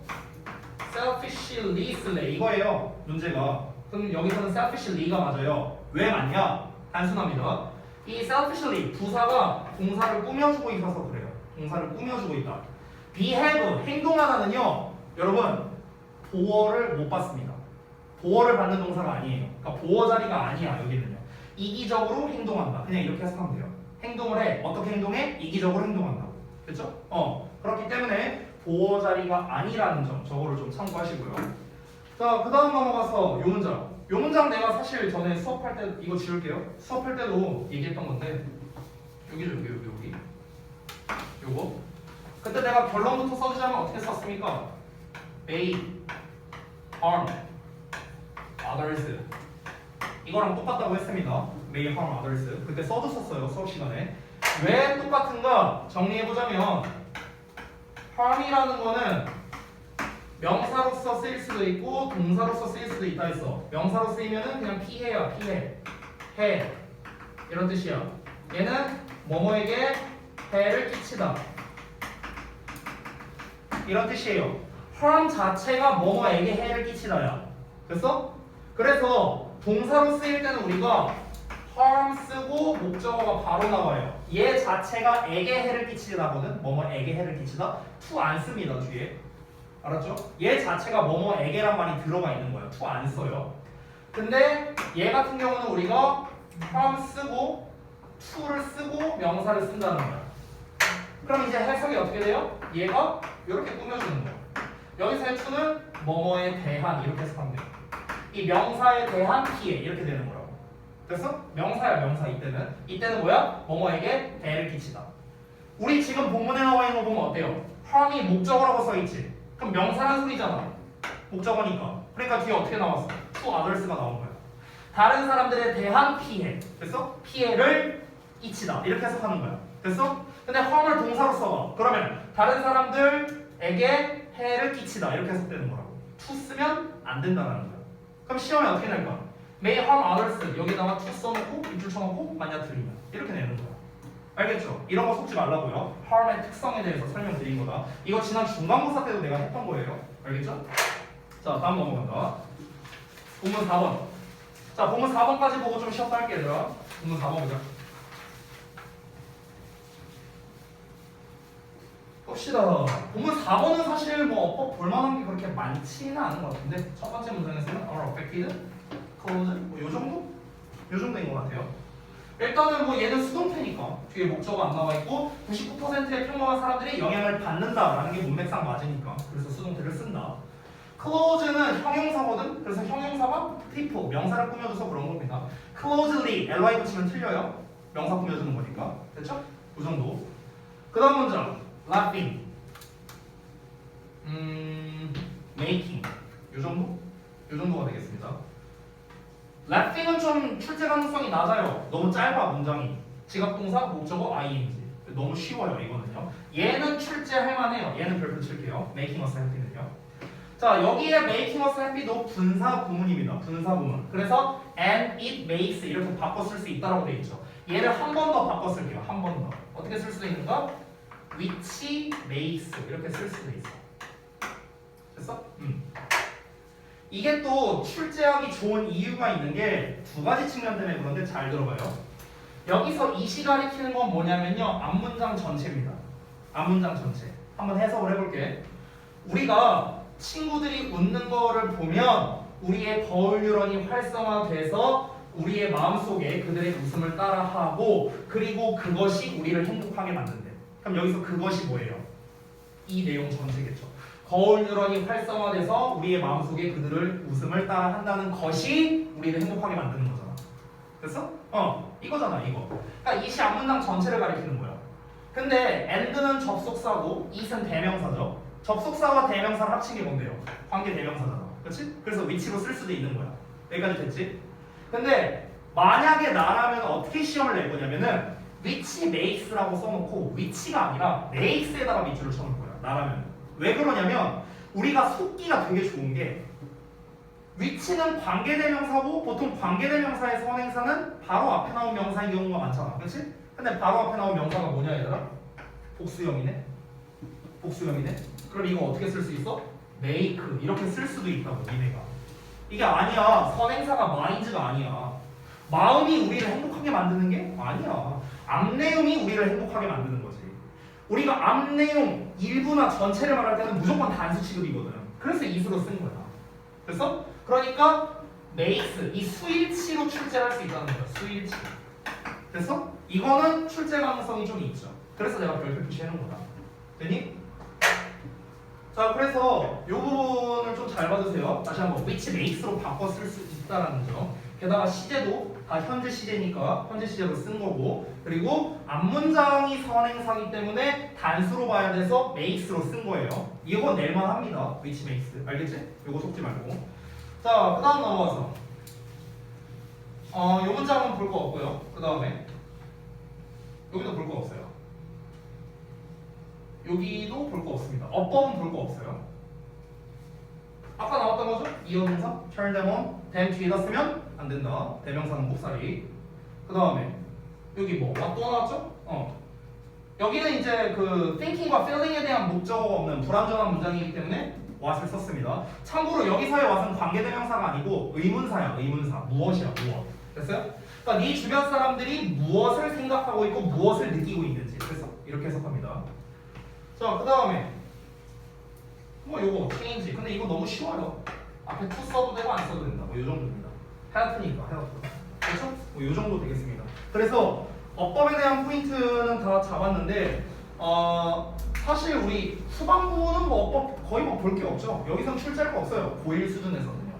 [SPEAKER 1] selfishly 쓸래? 이거예요, 문제가. 그럼 여기서는 selfishly가 맞아요. 왜 맞냐? 단순합니다. 이 selfishly, 부사가 동사를 꾸며주고 있어서 그래요. 동사를 꾸며주고 있다. behave, 행동하다는요, 여러분, 보어를 못 받습니다. 보어를 받는 동사가 아니에요. 그러니까 보어 자리가 아니야, 여기는요. 이기적으로 행동한다. 그냥 이렇게 해석하면 돼요. 행동을 해. 어떻게 행동해? 이기적으로 행동한다고. 그렇죠? 그렇기 때문에 보어 자리가 아니라는 점, 저거를 좀 참고하시고요. 자, 그 다음 넘어가서 요 문장. 요 문장 내가 사실 전에 수업할 때 이거 지울게요. 수업할 때도 얘기했던 건데 여기 요거 그때 내가 결론부터 써주자면 어떻게 썼습니까? may harm others 이거랑 똑같다고 했습니다. may harm others 그때 써줬었어요, 수업 시간에. 왜 똑같은가 정리해보자면 harm이라는 거는 명사로서 쓰일 수도 있고 동사로서 쓰일 수도 있다 했어. 명사로 쓰이면은 그냥 피해야, 피해, 해 이런 뜻이야. 얘는 뭐뭐에게 해를 끼치다 이런 뜻이에요. harm 자체가 뭐뭐에게 해를 끼치다야. 됐어? 그래서 동사로 쓰일 때는 우리가 harm 쓰고 목적어가 바로 나와요. 얘 자체가 에게 해를 끼치다거든. 뭐뭐에게 해를 끼치다. to 안 씁니다, 뒤에. 알았죠? 얘 자체가 뭐뭐에게란 말이 들어가 있는 거예요. to 안 써요. 근데 얘 같은 경우는 우리가 harm 쓰고 to를 쓰고 명사를 쓴다는 거야. 그럼 이제 해석이 어떻게 돼요? 얘가 이렇게 꾸며주는 거야. 여기서의 to는 뭐뭐에 대한 이렇게 해석하면 돼요. 이 명사에 대한 피해 이렇게 되는 거라고. 됐어? 명사야, 명사. 이때는 뭐야? 뭐뭐에게 해를 끼치다. 우리 지금 본문에 나와 있는 거 보면 어때요? harm이 목적어라고 써있지. 그럼 명사란 소리잖아. 목적어니까. 그러니까 뒤에 어떻게 나왔어? to others가 나온 거야. 다른 사람들에 대한 피해. 됐어? 피해를 끼치다. 이렇게 해석하는 거야. 됐어? 근데 harm을 동사로 써봐. 그러면 다른 사람들에게 해를 끼치다. 이렇게 해석되는 거라고. to 쓰면 안 된다는 거야. 그럼 시험에 어떻게 낼까? may harm others. 여기다가 to 써놓고 입줄 쳐놓고 만약 틀리면 이렇게 내는 거야. 알겠죠? 이런 거 속지 말라고요. harm의 특성에 대해서 설명드린 거다. 이거 지난 중간고사 때도 내가 했던 거예요. 알겠죠? 자, 다음 넘어간다. 본문 4번. 자, 본문 4번까지 보고 좀 쉬었다 할게, 얘들아. 본문 4번 보자. 봅시다. 본문 4번은 사실 뭐 어법 볼만한 게 그렇게 많지는 않은 것 같은데 첫 번째 문장에서는 are affected, cause 요 정도? 요 정도인 것 같아요. 일단은 뭐 얘는 수동태니까 뒤에 목적어 안 나와 있고 99%의 평범한 사람들이 영향을 받는다라는 게 문맥상 맞으니까 그래서 수동태를 쓴다. clause는 형용사거든. 그래서 형용사가 people 명사를 꾸며줘서 그런 겁니다. closely ly 붙이면 틀려요. 명사 꾸며주는 거니까. 됐죠? 그 정도. 그 다음 문장 laughing, making 요 정도? 요 정도가 되겠습니다. laughing은 좀 출제 가능성이 낮아요. 너무 짧아 문장이. 지각동사, 목적어, ing. 너무 쉬워요 이거는요. 얘는 출제할 만해요. 얘는 별표 칠게요. making us happy는요. 자, 여기에 making us happy도 분사 구문입니다. 분사 구문. 그래서 and it makes 이렇게 바꿔 쓸 수 있다라고 돼 있죠. 얘를 한 번 더 바꿔 쓸게요. 한 번 더. 어떻게 쓸 수 있는가? which makes 이렇게 쓸 수도 있어. 됐어? 이게 또 출제하기 좋은 이유가 있는 게 두 가지 측면 때문에 그런데 잘 들어봐요. 여기서 이시 가리키는 건 뭐냐면요. 앞문장 전체입니다. 앞문장 전체. 한번 해석을 해볼게. 우리가 친구들이 웃는 거를 보면 우리의 거울 뉴런이 활성화돼서 우리의 마음속에 그들의 웃음을 따라하고 그리고 그것이 우리를 행복하게 만든대. 그럼 여기서 그것이 뭐예요? 이 내용 전체겠죠. 거울 뉴런이 활성화돼서 우리의 마음속에 그들을 웃음을 따라한다는 것이 우리를 행복하게 만드는 거잖아. 됐어? 이거잖아 이거. 그러니까 이시 앞문장 전체를 가리키는 거야. 근데 and는 접속사고 it은 대명사죠. 접속사와 대명사를 합친 게 뭔데요? 관계 대명사잖아. 그렇지? 그래서 위치로 쓸 수도 있는 거야. 여기까지 됐지? 근데 만약에 나라면 어떻게 시험을 낼 거냐면은 which makes라고 써놓고 위치가 아니라 makes에다가 밑줄을 쳐놓을 거야. 나라면. 왜 그러냐면 우리가 속기가 되게 좋은 게 위치는 관계대명사고 보통 관계대명사의 선행사는 바로 앞에 나온 명사인 경우가 많잖아. 그렇지? 근데 바로 앞에 나온 명사가 뭐냐 얘들아? 복수형이네? 복수형이네? 그럼 이거 어떻게 쓸 수 있어? make 이렇게 쓸 수도 있다고 니네가. 이게 아니야. 선행사가 mind가 아니야. 마음이 우리를 행복하게 만드는 게 아니야. 앞내용이 우리를 행복하게 만드는 거지. 우리가 앞내용 일부나 전체를 말할 때는 무조건 단수 취급이거든. 그래서 이수로 쓴 거야. 됐어? 그러니까 makes 이 수일치로 출제할 수 있다는 거야. 수일치. 됐어? 이거는 출제 가능성이 좀 있죠. 그래서 내가 별표 표시해놓은 거다. 되니? 자, 그래서 이 부분을 좀 잘 봐주세요. 다시 한번 which makes로 바꿔 쓸 수 있다는 점. 게다가 시제도 다 현재 시제니까 현재 시제로 쓴 거고, 그리고 앞문장이 선행사기 때문에 단수로 봐야 돼서 makes로 쓴 거예요. 이거 낼만 합니다. which makes. 알겠지? 이거 속지 말고. 자, 그 다음 넘어가서 이 문장은 볼 거 없고요. 그 다음에 여기도 볼 거 없어요. 여기도 볼 거 없습니다. 어법은 볼 거 없어요. 아까 나왔던 거죠? 이어동사, turn them on, them 뒤에다 쓰면 안 된다. 대명사는 곱살이. 그 다음에 여기 뭐 또 나왔죠? 여기는 이제 그 thinking과 feeling에 대한 목적어가 없는 불완전한 문장이기 때문에 what을 썼습니다. 참고로 여기서의 what은 관계대명사가 아니고 의문사야. 의문사. 무엇이야. 무엇. 됐어요? 그러니까 네 주변 사람들이 무엇을 생각하고 있고 무엇을 느끼고 있는지. 그래서 이렇게 해석합니다. 자, 그 다음에 뭐 요거 change. 근데 이거 너무 쉬워요. 앞에 to 써도 되고 안 써도 된다. 뭐 요 정도입니다. 하얗으니까 하얗고. 그렇죠? 뭐 요 정도 되겠습니다. 그래서 어법에 대한 포인트는 다 잡았는데 사실 우리 후반부는 뭐 어법 거의 뭐 볼 게 없죠. 여기선 출제할 거 없어요. 고1 수준에서는요.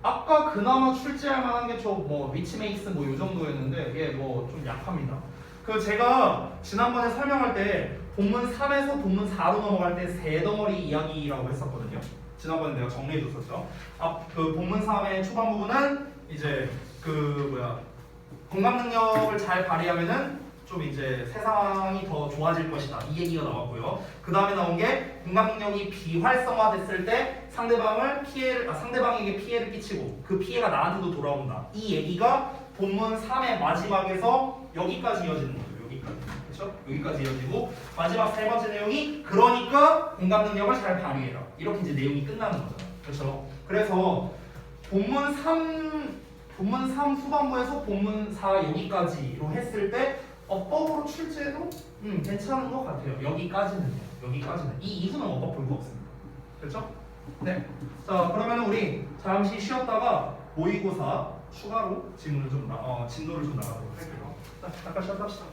[SPEAKER 1] 아까 그나마 출제할 만한 게 저 뭐 which makes 뭐 요 정도였는데 이게 뭐 좀 약합니다. 그 제가 지난번에 설명할 때 본문 3에서 본문 4로 넘어갈 때 세 덩어리 이야기라고 했었거든요. 지난번에 내가 정리해줬었죠. 그 본문 3의 초반 부분은 이제 공감 능력을 잘 발휘하면은 좀 이제 세상이 더 좋아질 것이다. 이 얘기가 나왔고요. 그 다음에 나온 게 공감 능력이 비활성화됐을 때 상대방에게 피해를 끼치고 그 피해가 나한테도 돌아온다. 이 얘기가 본문 3의 마지막에서 여기까지 이어지는 거예요. 여기까지. 그렇죠? 여기까지 이어지고 마지막 세 번째 내용이 그러니까 공감 능력을 잘 발휘해라. 이렇게 이제 내용이 끝나는 거잖아요. 그렇죠? 그래서 본문 3 후반부에서 본문 4 여기까지로 했을 때 어법으로 출제해도 괜찮은 것 같아요. 여기까지는요. 여기까지는. 이 이후는 어법 볼 거 없습니다. 그렇죠? 네. 자, 그러면 우리 잠시 쉬었다가 모의고사 추가로 진도를 좀 나가도록 할게요. 자, 잠깐 쉬었다 합시다.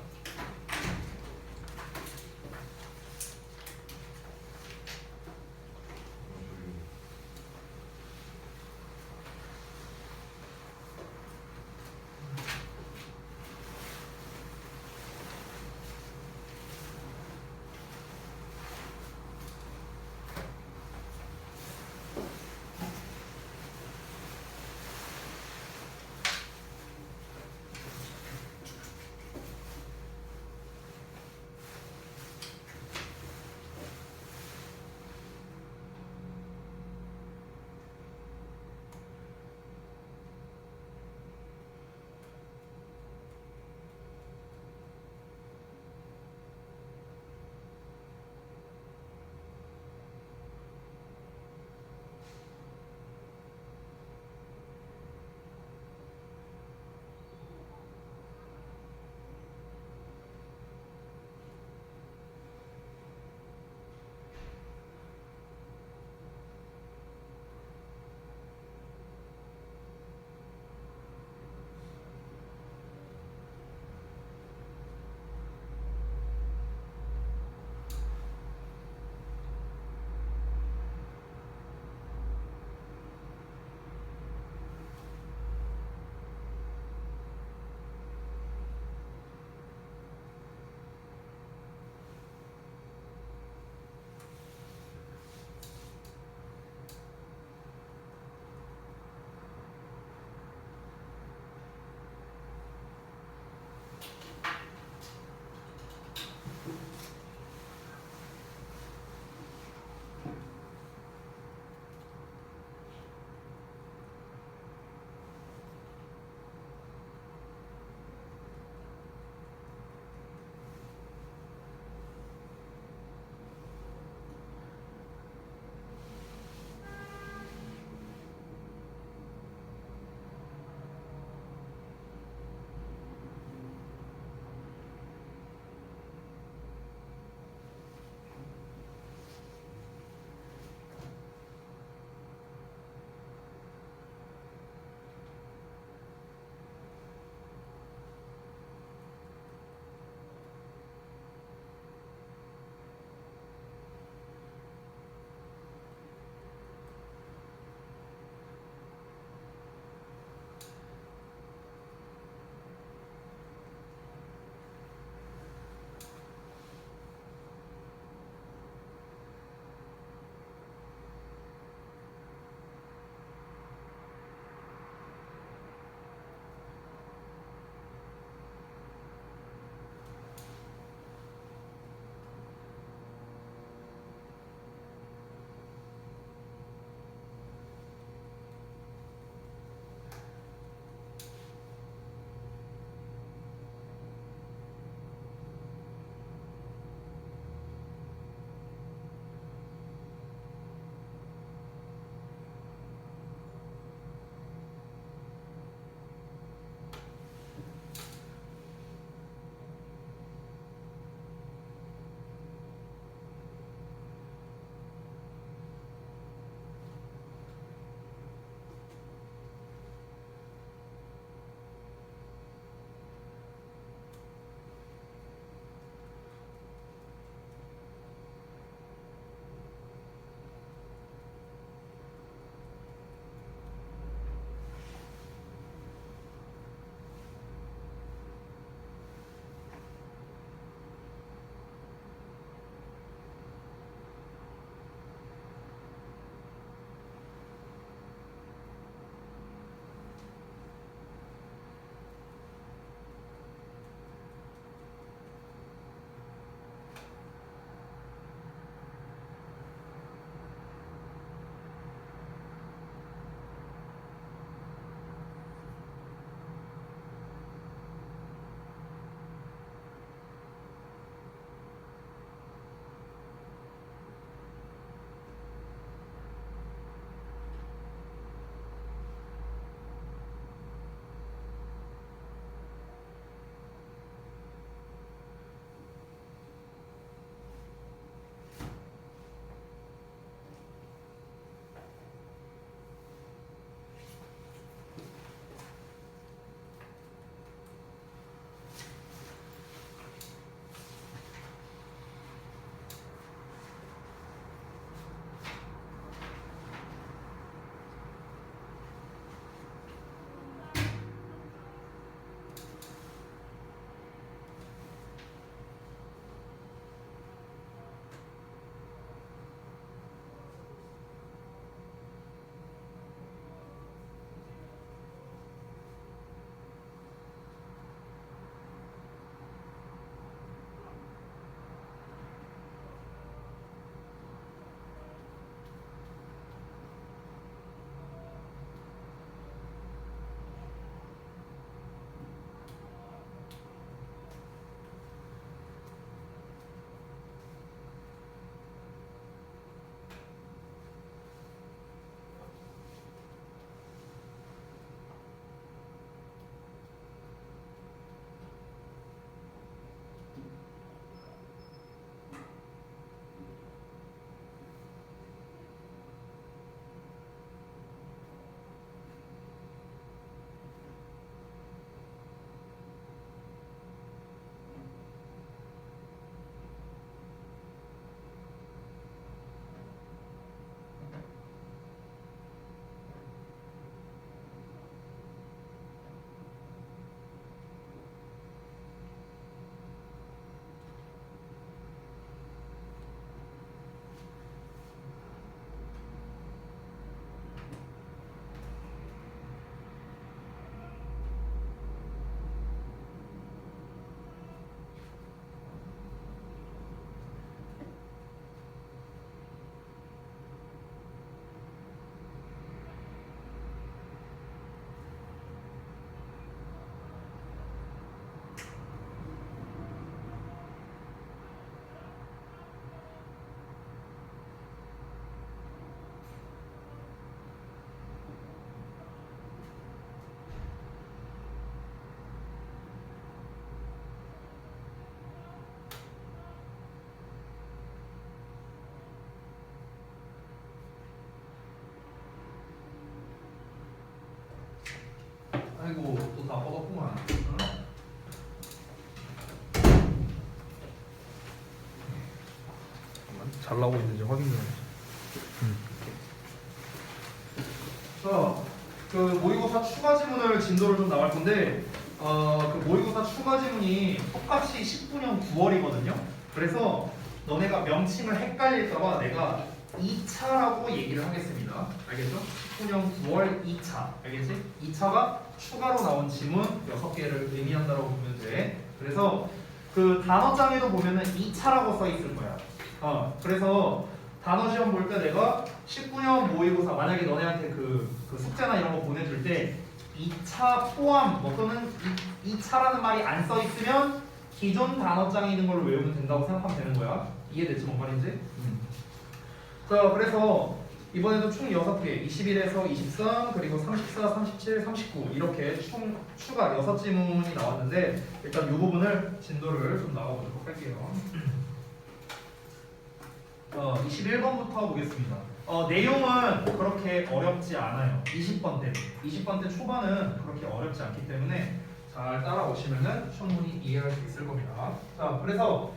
[SPEAKER 4] 잘 나오고 있는지 확인 좀 해주세요.
[SPEAKER 1] 자, 그 모의고사 추가 지문을 진도를 좀 나갈 건데 그 모의고사 추가 지문이 똑같이 19년 9월이거든요. 그래서 너네가 명칭을 헷갈릴까봐 내가 2차라고 얘기를 하겠습니다. 알겠죠? 19년 9월 2차. 알겠지? 2차가 추가로 나온 지문 6개를 의미한다고 보면 돼. 그래서 그 단어장에도 보면은 2차라고 써 있을 거야. 그래서 단어 시험 볼 때 내가 19년 모의고사 만약에 너네한테 그 숙제나 이런 거 보내줄 때 2차 포함 뭐 또는 2차라는 말이 안 써 있으면 기존 단어장에 있는 걸 외우면 된다고 생각하면 되는 거야. 이해됐지 뭔 말인지? 자, 그래서 이번에도 총 6개 21에서 23 그리고 34, 37, 39 이렇게 총 추가 6지문이 나왔는데 일단 이 부분을 진도를 좀 나가보도록 할게요. 21번부터 보겠습니다. 내용은 그렇게 어렵지 않아요. 20번 때 초반은 그렇게 어렵지 않기 때문에 잘 따라오시면은 충분히 이해할 수 있을 겁니다. 자, 그래서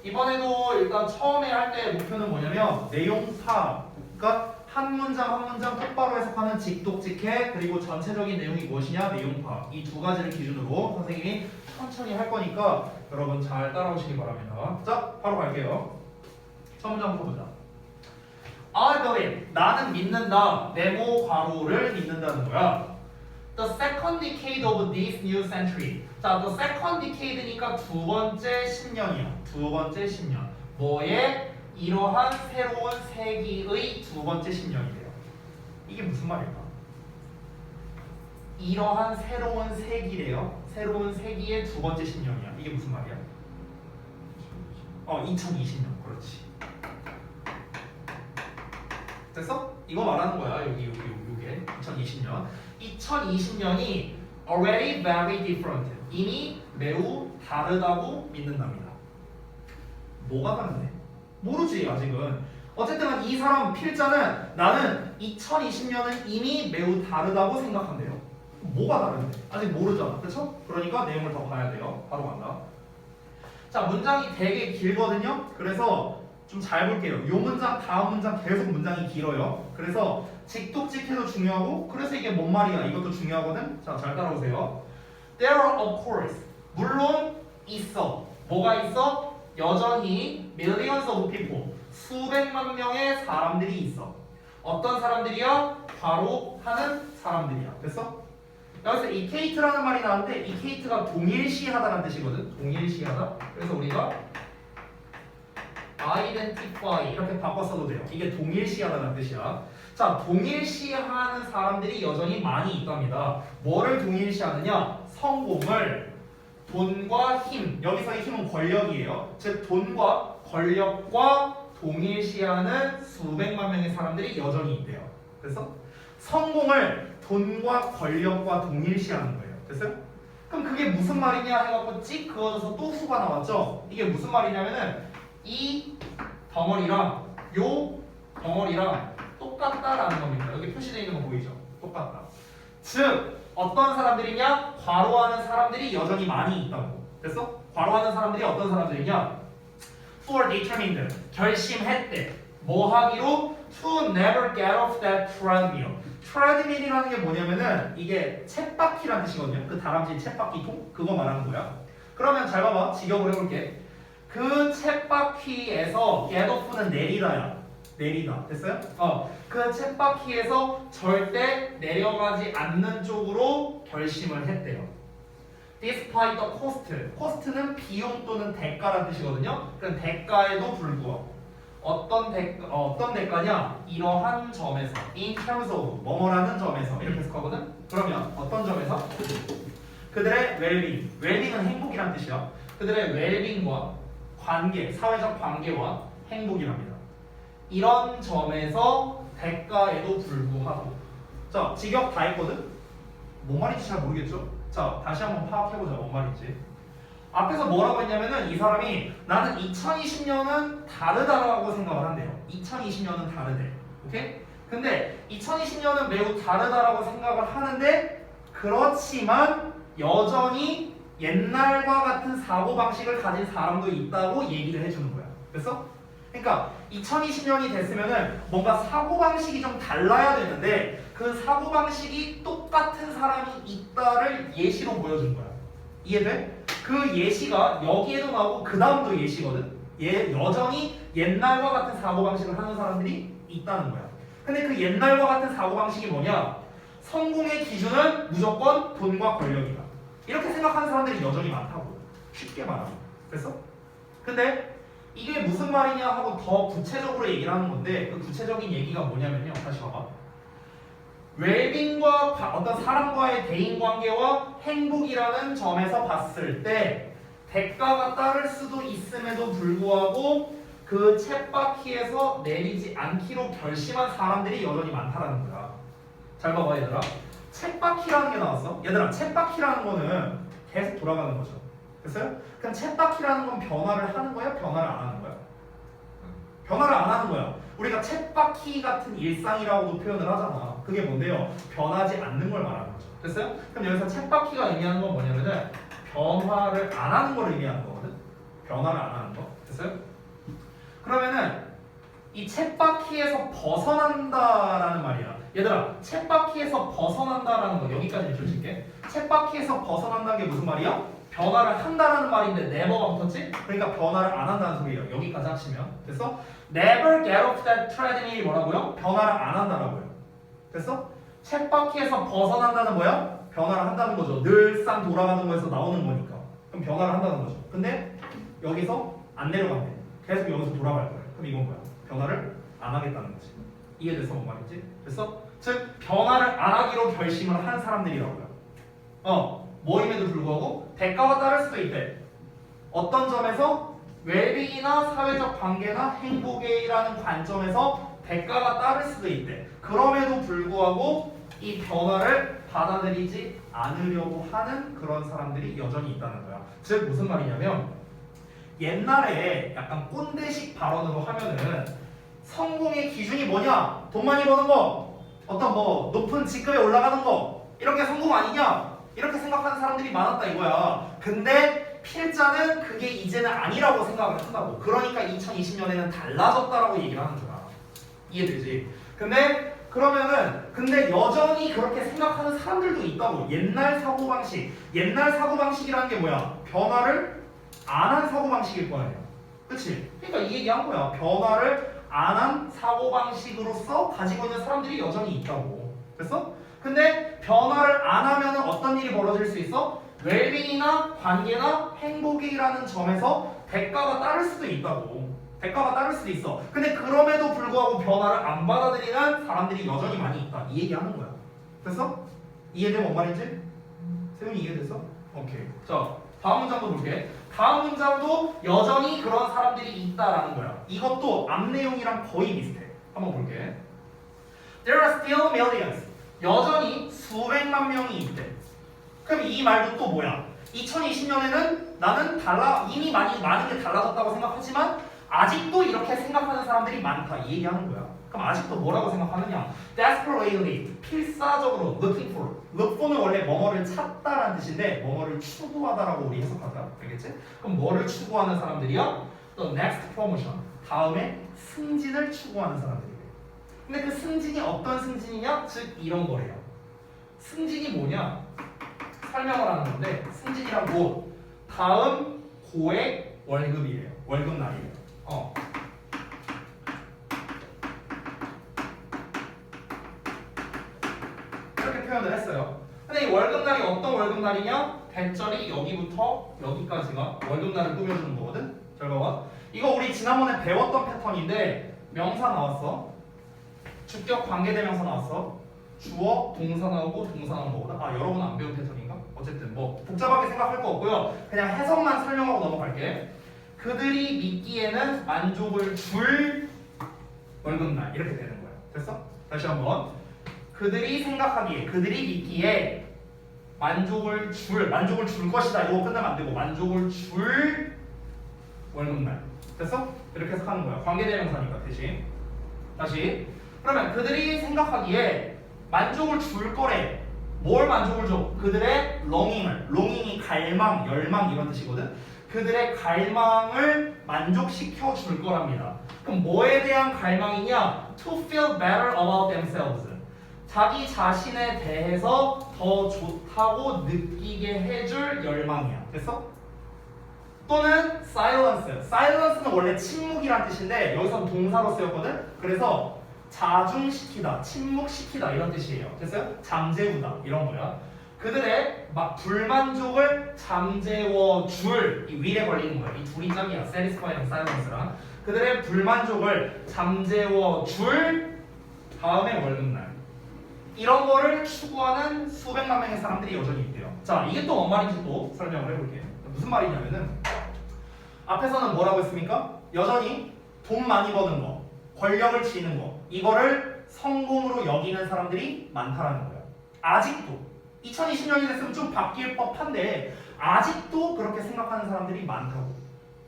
[SPEAKER 1] 이번에도 일단 처음에 할 때 목표는 뭐냐면 내용 파악. 그러니까 한 문장 똑바로 해석하는 직독직해 그리고 전체적인 내용이 무엇이냐 내용 파악. 이 두 가지를 기준으로 선생님이 천천히 할 거니까 여러분 잘 따라오시기 바랍니다. 자, 바로 갈게요. 첫 문장부터 보자. I believe 나는 믿는다. 네모 괄호를 믿는다는 거야. The second decade of this new century. 자, the second decade니까 두 번째 10년이야. 두 번째 10년. 뭐에? 이러한 새로운 세기의 두 번째 10년이래요. 이게 무슨 말일까? 이러한 새로운 세기래요. 새로운 세기의 두 번째 10년이야. 이게 무슨 말이야? 2020년. 그렇지. 됐어? 이거 말하는 거야. 요게 2020년. 2020년이 already very different. 이미 매우 다르다고 믿는답니다. 뭐가 다른데? 모르지 아직은. 어쨌든 이 사람 필자는 나는 2020년은 이미 매우 다르다고 생각한대요. 뭐가 다른데? 아직 모르잖아. 그렇죠? 그러니까 내용을 더 봐야 돼요. 바로 간다. 자, 문장이 되게 길거든요. 그래서 좀 잘 볼게요. 요 문장 다음 문장 계속 문장이 길어요. 그래서 직독직해도 중요하고 그래서 이게 뭔 말이야 이것도 중요하거든. 자, 잘 따라오세요. There are of course 물론 있어. 뭐가 있어? 여전히 millions of people 수백만 명의 사람들이 있어. 어떤 사람들이야? 바로 하는 사람들이야. 됐어? 여기서 equate라는 말이 나왔는데 equate가 동일시하다는 뜻이거든. 동일시하다. 그래서 우리가 identify 이렇게 바꿔 써도 돼요. 이게 동일시하다는 뜻이야. 자, 동일시하는 사람들이 여전히 많이 있답니다. 뭐를 동일시하느냐? 성공을 돈과 힘, 여기서의 힘은 권력이에요. 즉 돈과 권력과 동일시하는 수백만 명의 사람들이 여전히 있대요. 그래서 성공을 돈과 권력과 동일시하는 거예요. 됐어요? 그럼 그게 무슨 말이냐 해갖고 찍 그어져서 또 수가 나왔죠? 이게 무슨 말이냐면은 이 덩어리랑 요 덩어리랑 똑같다라는 겁니다. 여기 표시되어 있는 거 보이죠? 똑같다. 즉 어떤 사람들이냐? 과로하는 사람들이 여전히 많이 있다고. 됐어? 과로하는 사람들이 어떤 사람들이냐? For determined 결심했대. 뭐 하기로? To never get off that treadmill. treadmill이라는 게 뭐냐면은 이게 쳇바퀴라는 뜻이거든요. 그 다람쥐 쳇바퀴통 그거 말하는 거야. 그러면 잘 봐봐. 직역을 해볼게. 그 쳇바퀴에서 get off는 내리다야. 내리다. 됐어요? 그 쳇바퀴에서 절대 내려가지 않는 쪽으로 결심을 했대요. Despite the cost. cost는 비용 또는 대가라는 뜻이거든요. 그럼 대가에도 불구하고 어떤 대가냐? 이러한 점에서 in terms of 뭐뭐라는 점에서 이렇게 해석하거든. 그러면 어떤 점에서? 그들의 well-being. well-being은 행복이란 뜻이야. 그들의 well-being과 관계, 사회적 관계와 행복이랍니다. 이런 점에서 대가에도 불구하고. 자, 직역 다 했거든? 뭔 말인지 잘 모르겠죠? 자, 다시 한번 파악해보자. 뭔 말인지. 앞에서 뭐라고 했냐면은 이 사람이 나는 2020년은 다르다라고 생각을 한대요. 2020년은 다르대. 오케이? 근데 2020년은 매우 다르다라고 생각을 하는데 그렇지만 여전히 옛날과 같은 사고방식을 가진 사람도 있다고 얘기를 해주는 거야. 됐어? 그러니까 2020년이 됐으면은 뭔가 사고방식이 좀 달라야 되는데 그 사고방식이 똑같은 사람이 있다를 예시로 보여준 거야. 이해돼? 그 예시가 여기에도 나오고 그 다음도 예시거든. 여전히 옛날과 같은 사고방식을 하는 사람들이 있다는 거야. 근데 그 옛날과 같은 사고방식이 뭐냐? 성공의 기준은 무조건 돈과 권력이다. 이렇게 생각하는 사람들이 여전히 많다고. 쉽게 말하면. 됐어? 근데 이게 무슨 말이냐 하고 더 구체적으로 얘기를 하는 건데 그 구체적인 얘기가 뭐냐면요. 다시 봐봐. 웰빙과 어떤 사람과의 대인관계와 행복이라는 점에서 봤을 때 대가가 따를 수도 있음에도 불구하고 그 쳇바퀴에서 내리지 않기로 결심한 사람들이 여전히 많다라는 거야. 잘 봐봐 얘들아. 쳇바퀴라는 게 나왔어. 얘들아 쳇바퀴라는 거는 계속 돌아가는 거죠. 됐어요? 그럼 쳇바퀴라는 건 변화를 하는 거야? 변화를 안 하는 거야? 변화를 안 하는 거야. 우리가 쳇바퀴 같은 일상이라고도 표현을 하잖아. 그게 뭔데요? 변하지 않는 걸 말하는 거죠. 됐어요? 그럼 여기서 쳇바퀴가 의미하는 건 뭐냐면은 변화를 안 하는 걸 의미하는 거거든. 변화를 안 하는 거. 됐어요? 그러면은 이 쳇바퀴에서 벗어난다라는 말이야. 얘들아, 쳇바퀴에서 벗어난다라는 거 여기까지 줄게. 쳇바퀴에서 벗어난다는 게 무슨 말이야? 변화를 한다라는 말인데 never가 붙었지? 그러니까 변화를 안 한다는 소리예요. 여기까지 합치면 됐어? Never get off that treadmill이 뭐라고요? 변화를 안 한다라고요. 됐어? 쳇바퀴에서 벗어난다는 뭐야? 변화를 한다는 거죠. 늘상 돌아가는 거에서 나오는 거니까. 그럼 변화를 한다는 거죠. 근데 여기서 안 내려간대. 계속 여기서 돌아갈 거야. 그럼 이건 뭐야? 변화를 안 하겠다는 거지. 이해됐어? 뭔 말인지? 됐어? 즉 변화를 안 하기로 결심을 한 사람들이라고요. 모임에도 불구하고 대가가 따를 수도 있대. 어떤 점에서 웰빙이나 사회적 관계나 행복이라는 관점에서 대가가 따를 수도 있대. 그럼에도 불구하고 이 변화를 받아들이지 않으려고 하는 그런 사람들이 여전히 있다는 거야. 즉 무슨 말이냐면 옛날에 약간 꼰대식 발언으로 하면은 성공의 기준이 뭐냐? 돈 많이 버는 거, 어떤 뭐 높은 직급에 올라가는 거 이런 게 성공 아니냐? 이렇게 생각하는 사람들이 많았다 이거야. 근데 필자는 그게 이제는 아니라고 생각을 한다고. 그러니까 2020년에는 달라졌다라고 얘기를 하는 거야. 이해되지? 근데 여전히 그렇게 생각하는 사람들도 있다고. 옛날 사고방식이라는 게 뭐야? 변화를 안 한 사고방식일 거 아니야. 그치? 그러니까 이 얘기한 거야. 변화를 안 한 사고방식으로서 가지고 있는 사람들이 여전히 있다고. 됐어? 근데 변화를 안 하면 어떤 일이 벌어질 수 있어? 웰빙이나 관계나 행복이라는 점에서 대가가 따를 수도 있다고. 대가가 따를 수도 있어. 근데 그럼에도 불구하고 변화를 안 받아들이는 사람들이 여전히 많이 있다. 이 얘기하는 거야. 됐어? 이해돼? 뭔 말인지? 세훈이 이해됐어? 오케이. 자, 다음 문장도 볼게. 다음 문장도 여전히 그런 사람들이 있다라는 거야. 이것도 앞 내용이랑 거의 비슷해. 한번 볼게. There are still millions. 여전히 수백만 명이 있대. 그럼 이 말도 또 뭐야? 2020년에는 나는 이미 많은 게 달라졌다고 생각하지만 아직도 이렇게 생각하는 사람들이 많다. 이 얘기하는 거야. 그럼 아직도 뭐라고 생각하느냐? Desperately, 필사적으로 looking for. look for는 원래 뭐뭐를 찾다라는 뜻인데 뭐뭐를 추구하다라고 우리 해석하자. 알겠지? 그럼 뭐를 추구하는 사람들이야? The next promotion. 다음에 승진을 추구하는 사람들이래. 근데 그 승진이 어떤 승진이냐? 즉 이런 거래요. 승진이 뭐냐? 설명을 하는 건데 승진이란 뭐? 다음 고액 월급이에요. 월급날이에요. 이렇게 표현을 했어요. 근데 이 월급날이 어떤 월급날이냐? 대절이 여기부터 여기까지가 월급날을 꾸며주는 거거든. 잘 봐봐. 이거 우리 지난번에 배웠던 패턴인데 명사 나왔어. 주격 관계대명사 나왔어. 주어, 동사 나오고 동사 나온 거거든. 여러분 안 배운 패턴인가? 어쨌든 뭐 복잡하게 생각할 거 없고요. 그냥 해석만 설명하고 넘어갈게. 그들이 믿기에는 만족을 줄 월급날 이렇게 되는 거야. 됐어? 다시 한번. 그들이 생각하기에, 그들이 믿기에 만족을 줄 것이다. 이거 끝나면 안 되고 만족을 줄 월급날. 됐어? 이렇게 해석하는 거야. 관계대명사니까 대신. 다시. 그러면 그들이 생각하기에 만족을 줄 거래. 뭘 만족을 줘? 그들의 longing이 갈망, 열망 이런 뜻이거든. 그들의 갈망을 만족시켜 줄 거랍니다. 그럼 뭐에 대한 갈망이냐? To feel better about themselves. 자기 자신에 대해서 더 좋다고 느끼게 해줄 열망이야. 됐어? 또는 silence. silence는 원래 침묵이란 뜻인데 여기서 동사로 쓰였거든. 그래서 자중시키다, 침묵시키다 이런 뜻이에요. 됐어요? 잠재우다 이런 거야. 그들의 불만족을 잠재워 줄, 이 will에 걸리는 거야. 이 둘이 짝이야. satisfy랑 silence랑. 그들의 불만족을 잠재워 줄 다음에 월급날. 이런 거를 추구하는 수백만 명의 사람들이 여전히 있대요. 자, 이게 또 뭔 말인지 또 설명을 해볼게요. 무슨 말이냐면은 앞에서는 뭐라고 했습니까? 여전히 돈 많이 버는 거, 권력을 쥐는 거, 이거를 성공으로 여기는 사람들이 많다라는 거예요. 아직도 2020년이 됐으면 좀 바뀔 법한데 아직도 그렇게 생각하는 사람들이 많다고.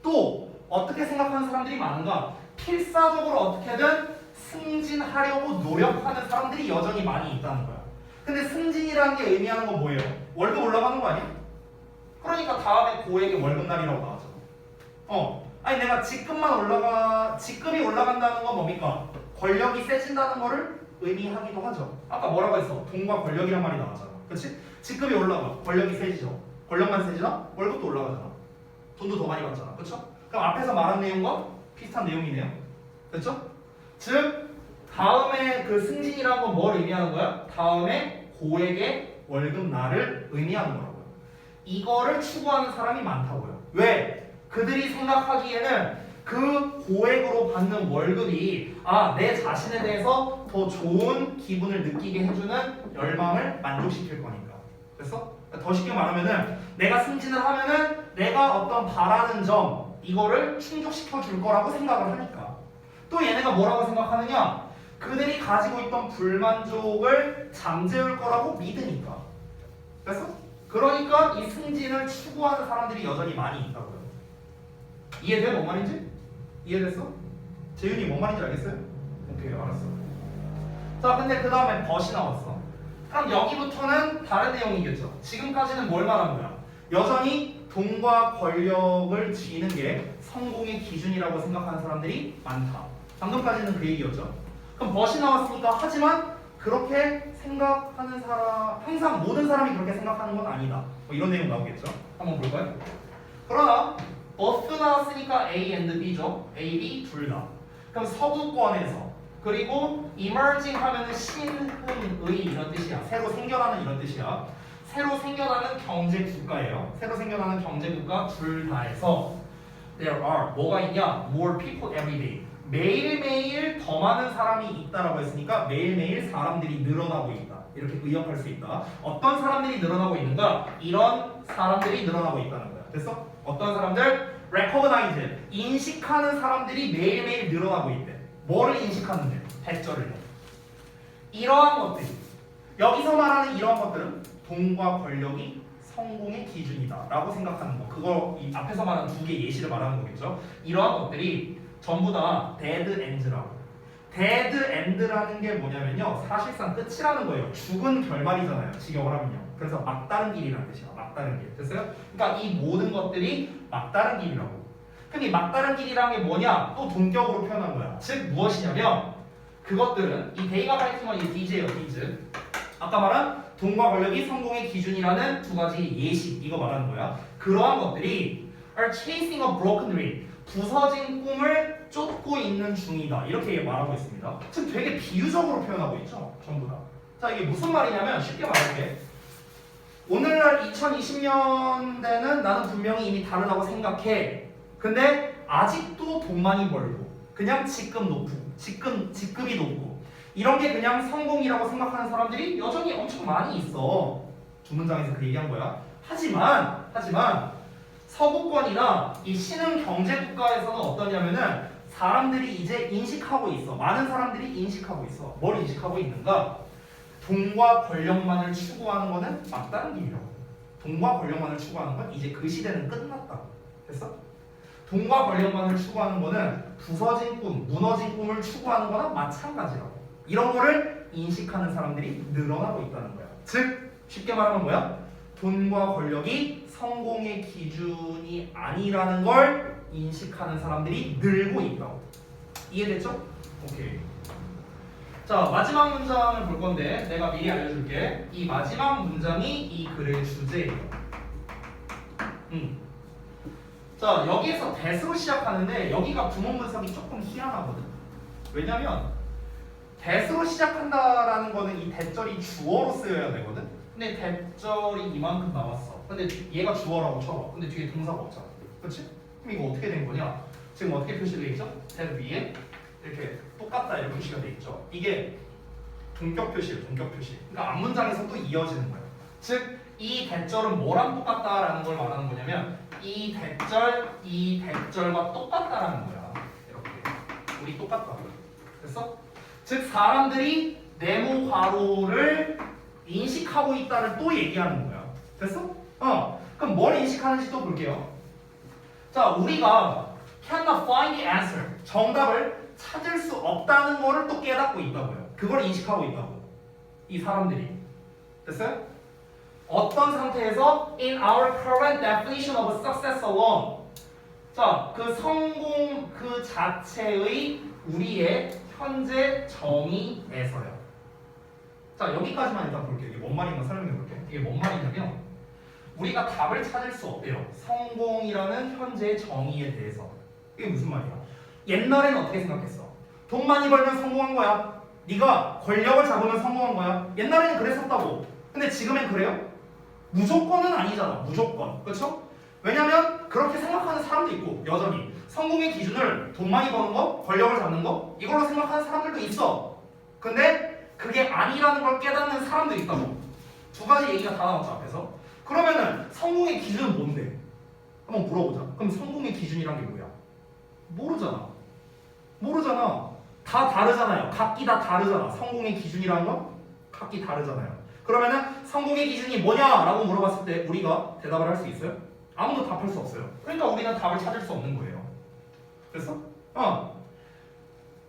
[SPEAKER 1] 또 어떻게 생각하는 사람들이 많은가? 필사적으로 어떻게든 승진하려고 노력하는 사람들이 여전히 많이 있다는 거야. 근데 승진이라는 게 의미하는 건 뭐예요? 월급 올라가는 거 아니야? 그러니까 다음에 고액의 월급날이라고 나왔잖아. 아니 내가 직급이 올라간다는 건 뭡니까? 권력이 세진다는 거를 의미하기도 하죠. 아까 뭐라고 했어? 돈과 권력이란 말이 나왔잖아. 그렇지? 직급이 올라가, 권력이 세지죠. 권력만 세지나? 월급도 올라가잖아. 돈도 더 많이 받잖아. 그렇죠? 그럼 앞에서 말한 내용과 비슷한 내용이네요. 그렇죠? 즉 다음에 그 승진이라는 건 뭘 의미하는 거야? 다음에 고액의 월급날을 의미하는 거라고요. 이거를 추구하는 사람이 많다고요. 왜? 그들이 생각하기에는 그 고액으로 받는 월급이 내 자신에 대해서 더 좋은 기분을 느끼게 해주는 열망을 만족시킬 거니까. 됐어? 더 쉽게 말하면은 내가 승진을 하면은 내가 어떤 바라는 점 이거를 충족시켜 줄 거라고 생각을 하니까. 또 얘네가 뭐라고 생각하느냐? 그들이 가지고 있던 불만족을 잠재울 거라고 믿으니까. 됐어? 그러니까 이 승진을 추구하는 사람들이 여전히 많이 있다고요. 이해돼? 뭔 말인지? 이해됐어? 재윤이 뭔 말인지 알겠어요? 오케이, 알았어. 자, 근데 그 다음에 벗이 나왔어. 그럼 여기부터는 다른 내용이겠죠. 지금까지는 뭘 말한 거야? 여전히 돈과 권력을 쥐는 게 성공의 기준이라고 생각하는 사람들이 많다. 방금까지는 그 얘기였죠. 그럼 벗이 나왔으니까 하지만 그렇게 생각하는 사람, 항상 모든 사람이 그렇게 생각하는 건 아니다. 뭐 이런 내용 나오겠죠. 한번 볼까요? 그러나 both 나왔으니까 A and B죠. A, B 둘 다. 그럼 서구권에서 그리고 emerging 하면은 신흥의 이런 뜻이야. 새로 생겨나는 이런 뜻이야. 새로 생겨나는 경제 국가예요. 새로 생겨나는 경제 국가 둘 다에서 there are 뭐가 있냐? More people every day. 매일매일 더 많은 사람이 있다라고 했으니까 매일매일 사람들이 늘어나고 있다. 이렇게 의역할 수 있다. 어떤 사람들이 늘어나고 있는가? 이런 사람들이 늘어나고 있다는 거야. 됐어? 어떤 사람들? recognize. 인식하는 사람들이 매일매일 늘어나고 있대. 뭐를 인식하는데? 백절을. 이러한 것들이 여기서 말하는 이러한 것들은 돈과 권력이 성공의 기준이다 라고 생각하는 거. 그거 이 앞에서 말한 두 개 예시를 말하는 거겠죠. 이러한 것들이 전부 다 dead end라고. dead end라는 게 뭐냐면요, 사실상 끝이라는 거예요. 죽은 결말이잖아요, 직역을 하면요. 그래서 막다른 길이라는 뜻이야. 막다른 길. 됐어요? 그러니까 이 모든 것들이 막다른 길이라고. 그럼 이 막다른 길이라는 게 뭐냐? 또 동격으로 표현한 거야. 즉 무엇이냐면 그것들은 이 데이가 밝힌 건 이 DJ예요. 디즈. 아까 말한 돈과 권력이 성공의 기준이라는 두 가지 예시, 이거 말하는 거야. 그러한 것들이 are chasing a broken dream. 부서진 꿈을 쫓고 있는 중이다. 이렇게 말하고 있습니다. 즉 되게 비유적으로 표현하고 있죠. 전부 다. 자, 이게 무슨 말이냐면 쉽게 말할게. 오늘날 2020년대는 나는 분명히 이미 다르다고 생각해. 근데 아직도 돈 많이 벌고 그냥 직급이 높고 이런 게 그냥 성공이라고 생각하는 사람들이 여전히 엄청 많이 있어. 두 문장에서 그 얘기한 거야. 하지만 서구권이나 이 신흥 경제 국가에서는 어떠냐면은 사람들이 이제 인식하고 있어. 많은 사람들이 인식하고 있어. 뭘 인식하고 있는가? 돈과 권력만을 추구하는 거는 막다른 길이라고. 돈과 권력만을 추구하는 건 이제 그 시대는 끝났다고. 됐어? 돈과 권력만을 추구하는 거는 부서진 꿈, 무너진 꿈을 추구하는 거나 마찬가지라고. 이런 거를 인식하는 사람들이 늘어나고 있다는 거야. 즉 쉽게 말하면 뭐야? 돈과 권력이 성공의 기준이 아니라는 걸 인식하는 사람들이 늘고 있다고. 이해됐죠? 오케이. 자, 마지막 문장을 볼 건데 내가 미리 알려줄게. 이 마지막 문장이 이 글의 주제예요. 자, 여기에서 that으로 시작하는데 여기가 구문 분석이 조금 희한하거든. 왜냐면 that으로 시작한다라는 거는 이 that절이 주어로 쓰여야 되거든. 근데 that절이 이만큼 나왔어. 근데 얘가 주어라고 쳐. 근데 뒤에 동사가 없잖아. 그렇지? 그럼 이거 어떻게 된 거냐? 지금 어떻게 표시되어 있죠? that 위에 이렇게 똑같다 이렇게 표시가 돼 있죠. 이게 동격 표시예요. 동격 표시. 그러니까 앞문장에서 또 이어지는 거예요. 즉 이 that절은 뭐랑 똑같다라는 걸 말하는 거냐면 이 that절과 똑같다라는 거야. 이렇게 우리 똑같다. 됐어? 즉 사람들이 네모 괄호를 인식하고 있다를 또 얘기하는 거야. 됐어? 그럼 뭘 인식하는지 또 볼게요. 자, 우리가 cannot find the answer. 정답을 찾을 수 없다는 거를 또 깨닫고 있다고요. 그걸 인식하고 있다고. 이 사람들이. 됐어요? 어떤 상태에서 in our current definition of success alone. 자, 그 성공 그 자체의 우리의 현재 정의에서요. 자, 여기까지만 일단 볼게요. 이게 뭔 말인가 설명해 볼게요. 이게 뭔 말이냐면 우리가 답을 찾을 수 없대요. 성공이라는 현재의 정의에 대해서. 이게 무슨 말이야? 옛날에는 어떻게 생각했어? 돈 많이 벌면 성공한 거야. 네가 권력을 잡으면 성공한 거야. 옛날에는 그랬었다고. 근데 지금엔 그래요? 무조건은 아니잖아. 무조건. 그렇죠? 왜냐면 그렇게 생각하는 사람도 있고 여전히 성공의 기준을 돈 많이 버는 거, 권력을 잡는 거 이걸로 생각하는 사람들도 있어. 근데 그게 아니라는 걸 깨닫는 사람도 있다고. 두 가지 얘기가 다 나왔죠 앞에서. 그러면은 성공의 기준은 뭔데? 한번 물어보자. 그럼 성공의 기준이란 게 뭐야? 모르잖아. 다 다르잖아요. 각기 다 다르잖아. 성공의 기준이라는 건 각기 다르잖아요. 그러면은 성공의 기준이 뭐냐라고 물어봤을 때 우리가 대답을 할 수 있어요? 아무도 답할 수 없어요. 그러니까 우리는 답을 찾을 수 없는 거예요. 됐어?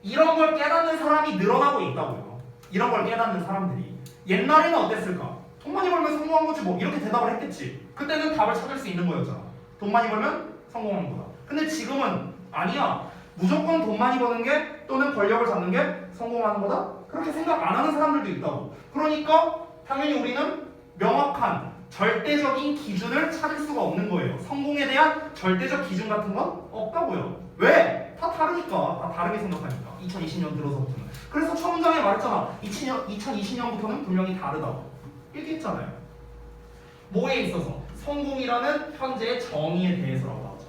[SPEAKER 1] 이런 걸 깨닫는 사람이 늘어나고 있다고요. 이런 걸 깨닫는 사람들이. 옛날에는 어땠을까? 돈 많이 벌면 성공한 거지 뭐 이렇게 대답을 했겠지. 그때는 답을 찾을 수 있는 거였잖아. 돈 많이 벌면 성공한 거다. 근데 지금은 아니야. 무조건 돈 많이 버는 게 또는 권력을 잡는 게 성공하는 거다? 그렇게 생각 안 하는 사람들도 있다고. 그러니까 당연히 우리는 명확한 절대적인 기준을 찾을 수가 없는 거예요. 성공에 대한 절대적 기준 같은 건 없다고요. 왜? 다 다르니까. 다 다르게 생각하니까. 2020년 들어서부터는. 그래서 첫 문장에 말했잖아. 2020년부터는 분명히 다르다고. 얘기했잖아요. 뭐에 있어서? 성공이라는 현재의 정의에 대해서라고 나왔죠.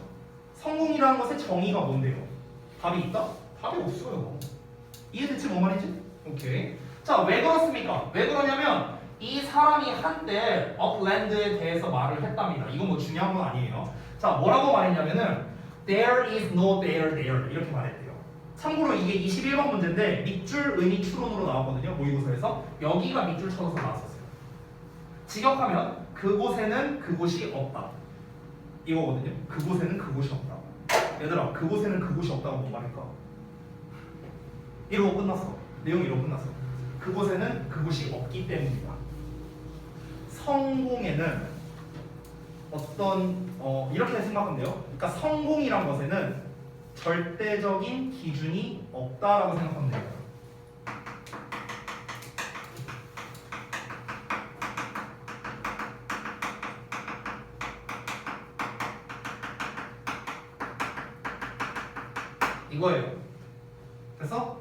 [SPEAKER 1] 성공이라는 것의 정의가 뭔데요? 답이 있다? 답이 없어요. 이해됐지? 뭐 말이지? 오케이. 자, 왜 그렇습니까? 왜 그러냐면 이 사람이 한때 업랜드에 대해서 말을 했답니다. 이건 뭐 중요한 건 아니에요. 자, 뭐라고 말했냐면은 There is no there 이렇게 말했대요. 참고로 이게 21번 문제인데 밑줄 의미 추론으로 나왔거든요. 모의고사에서. 여기가 밑줄 쳐서 나왔었어요. 직역하면 그곳에는 그곳이 없다. 이거거든요. 그곳에는 그곳이 없다. 얘들아, 그곳에는 그곳이 없다고 뭐 말할까? 이러고 끝났어. 내용이 이러고 끝났어. 그곳에는 그곳이 없기 때문이다. 성공에는 어떤 이렇게 생각하면 돼요. 그러니까 성공이란 것에는 절대적인 기준이 없다라고 생각하면 돼요. 이거예요. 됐어?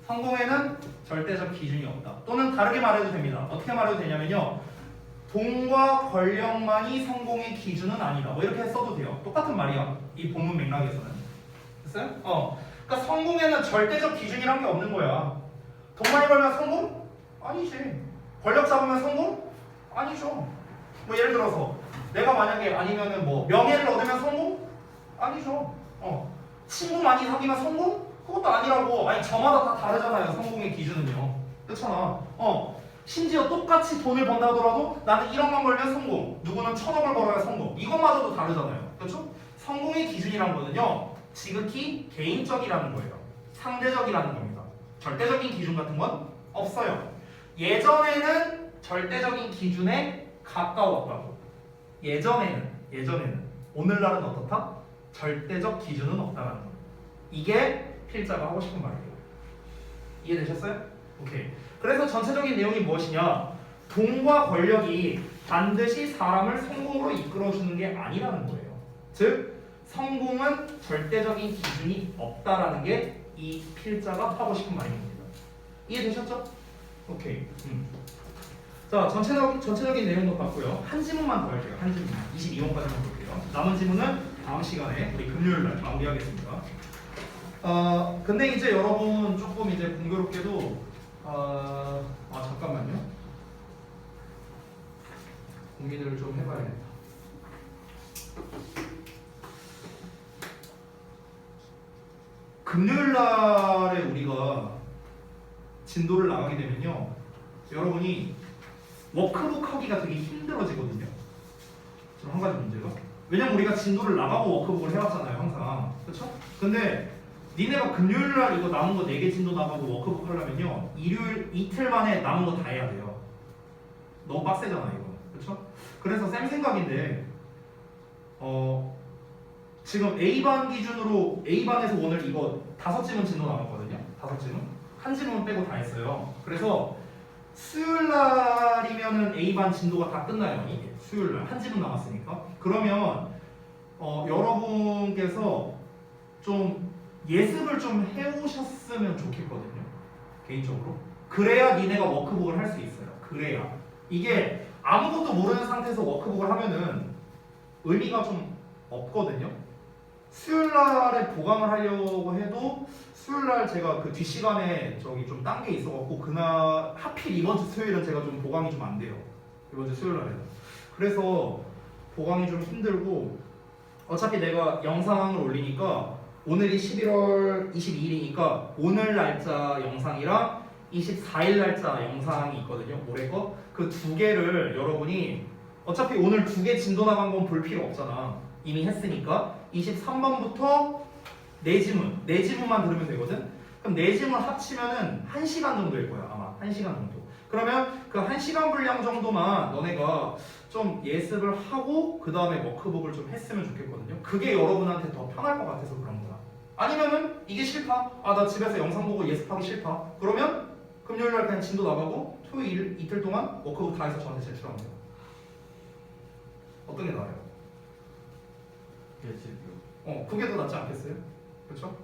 [SPEAKER 1] 성공에는 절대적 기준이 없다. 또는 다르게 말해도 됩니다. 어떻게 말해도 되냐면요. 돈과 권력만이 성공의 기준은 아니다. 뭐 이렇게 써도 돼요. 똑같은 말이야. 이 본문 맥락에서는. 됐어요? 그러니까 성공에는 절대적 기준이란 게 없는 거야. 돈 많이 벌면 성공? 아니지. 권력 잡으면 성공? 아니죠. 뭐 예를 들어서 내가 만약에 아니면은 뭐 명예를 얻으면 성공? 아니죠. 친구 많이 사귀면 성공? 그것도 아니라고. 아니 저마다 다 다르잖아요. 성공의 기준은요. 그렇잖아. 심지어 똑같이 돈을 번다 하더라도 나는 1억만 벌면 성공. 누구는 1000억을 벌어야 성공. 이것마저도 다르잖아요. 그렇죠? 성공의 기준이란 거는요. 지극히 개인적이라는 거예요. 상대적이라는 겁니다. 절대적인 기준 같은 건 없어요. 예전에는 절대적인 기준에 가까웠다고. 예전에는 오늘날은 어떻다? 절대적 기준은 없다라는 거. 이게 필자가 하고 싶은 말이에요. 이해되셨어요? 오케이. 그래서 전체적인 내용이 무엇이냐? 돈과 권력이 반드시 사람을 성공으로 이끌어주는 게 아니라는 거예요. 즉 성공은 절대적인 기준이 없다라는 게 이 필자가 하고 싶은 말입니다. 이해되셨죠? 오케이. 자, 전체적인 내용도 봤고요. 한 지문만 더 할게요. 한 지문만. 22번까지만 볼게요. 남은 지문은 다음 시간에 우리 금요일 날 마무리하겠습니다. 근데 이제 여러분 조금 이제 공교롭게도 잠깐만요. 고민을 좀 해봐야겠다. 금요일 날에 우리가 진도를 나가게 되면요, 여러분이 워크북 하기가 되게 힘들어지거든요. 지금 한 가지 문제가, 왜냐면 우리가 진도를 나가고 워크북을 해왔잖아요, 항상. 그렇죠? 근데 니네가 금요일 날 이거 남은 거 4개 진도 나가고 워크북 하려면요, 일요일 이틀 만에 남은 거 다 해야 돼요. 너무 빡세잖아 이거. 그렇죠? 그래서 쌤 생각인데 지금 A반 기준으로 A반에서 오늘 이거 5지문 진도 남았거든요. 5지문. 한 지문 빼고 다 했어요. 그래서 수요일 날이면은 A반 진도가 다 끝나요. 이게 수요일 날 한 지문 남았으니까. 그러면 여러분께서 좀 예습을 좀 해오셨으면 좋겠거든요. 개인적으로. 그래야 니네가 워크북을 할 수 있어요. 그래야. 이게 아무것도 모르는 상태에서 워크북을 하면은 의미가 좀 없거든요. 수요일날에 보강을 하려고 해도 수요일날 제가 그 뒷시간에 저기 좀 딴 게 있어갖고 그날 하필 이번 주 수요일은 제가 좀 보강이 좀 안 돼요. 이번 주 수요일날에는. 그래서 보강이 좀 힘들고 어차피 내가 영상을 올리니까 오늘이 11월 22일이니까 오늘 날짜 영상이랑 24일 날짜 영상이 있거든요. 올해 거. 그 두 개를 여러분이 어차피 오늘 2개 진도 나간 건 볼 필요 없잖아. 이미 했으니까 23번부터 4지문만 들으면 되거든. 그럼 4지문 합치면은 1시간 정도일 거야. 아마 1시간 정도. 그러면 그 1시간 분량 정도만 너네가 좀 예습을 하고 그 다음에 워크북을 좀 했으면 좋겠거든요. 그게 여러분한테 더 편할 것 같아서 그런 거야. 아니면은 이게 싫다. 나 집에서 영상 보고 예습하기 싫다. 그러면 금요일 날 그냥 진도 나가고 토요일 이틀 동안 워크북 다 해서 저한테 제출하면 돼요. 어떤 게 나아요?
[SPEAKER 2] 예습이요.
[SPEAKER 1] 그게 더 낫지 않겠어요? 그렇죠?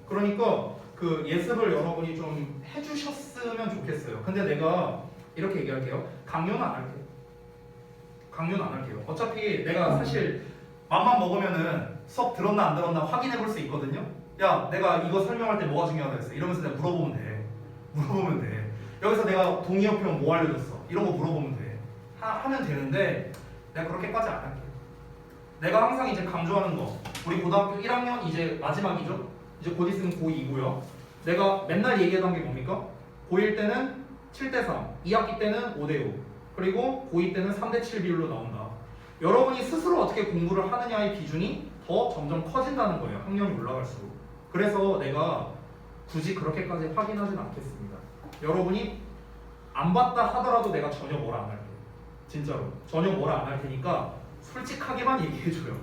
[SPEAKER 1] 그러니까 그 예습을 여러분이 좀 해주셨으면 좋겠어요. 근데 내가 이렇게 얘기할게요. 강요는 안 할게요. 강요는 안 할게요. 어차피 내가 사실 맘만 먹으면은 수업 들었나 안 들었나 확인해 볼 수 있거든요. 야, 내가 이거 설명할 때 뭐가 중요하다 했어. 이러면서 내가 물어보면 돼. 물어보면 돼. 여기서 내가 동의어표현 뭐 알려줬어. 이런 거 물어보면 돼. 하면 되는데 내가 그렇게까지 안 할게요. 내가 항상 이제 강조하는 거, 우리 고등학교 1학년 이제 마지막이죠? 이제 곧 있으면 고2고요. 내가 맨날 얘기하던 게 뭡니까? 고1 때는 7대3, 2학기 때는 5대5, 그리고 고2 때는 3대7 비율로 나온다. 여러분이 스스로 어떻게 공부를 하느냐의 기준이 더 점점 커진다는 거예요. 학년이 올라갈수록. 그래서 내가 굳이 그렇게까지 확인하진 않겠습니다. 여러분이 안 봤다 하더라도 내가 전혀 뭐라 안 할게요. 진짜로. 전혀 뭐라 안 할 테니까 솔직하게만 얘기해줘요.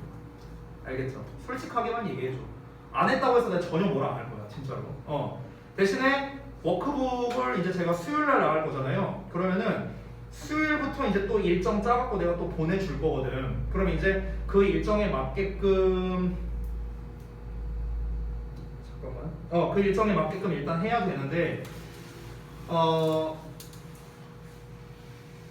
[SPEAKER 1] 알겠죠? 솔직하게만 얘기해줘. 안 했다고 해서 내가 전혀 뭐라 안 할 거야. 진짜로. 대신에 워크북을 이제 제가 수요일날 나갈 거잖아요. 그러면은 수요일부터 이제 또 일정 짜갖고 내가 또 보내줄 거거든. 그럼 이제 그 일정에 맞게끔 그 일정에 맞게끔 일단 해야 되는데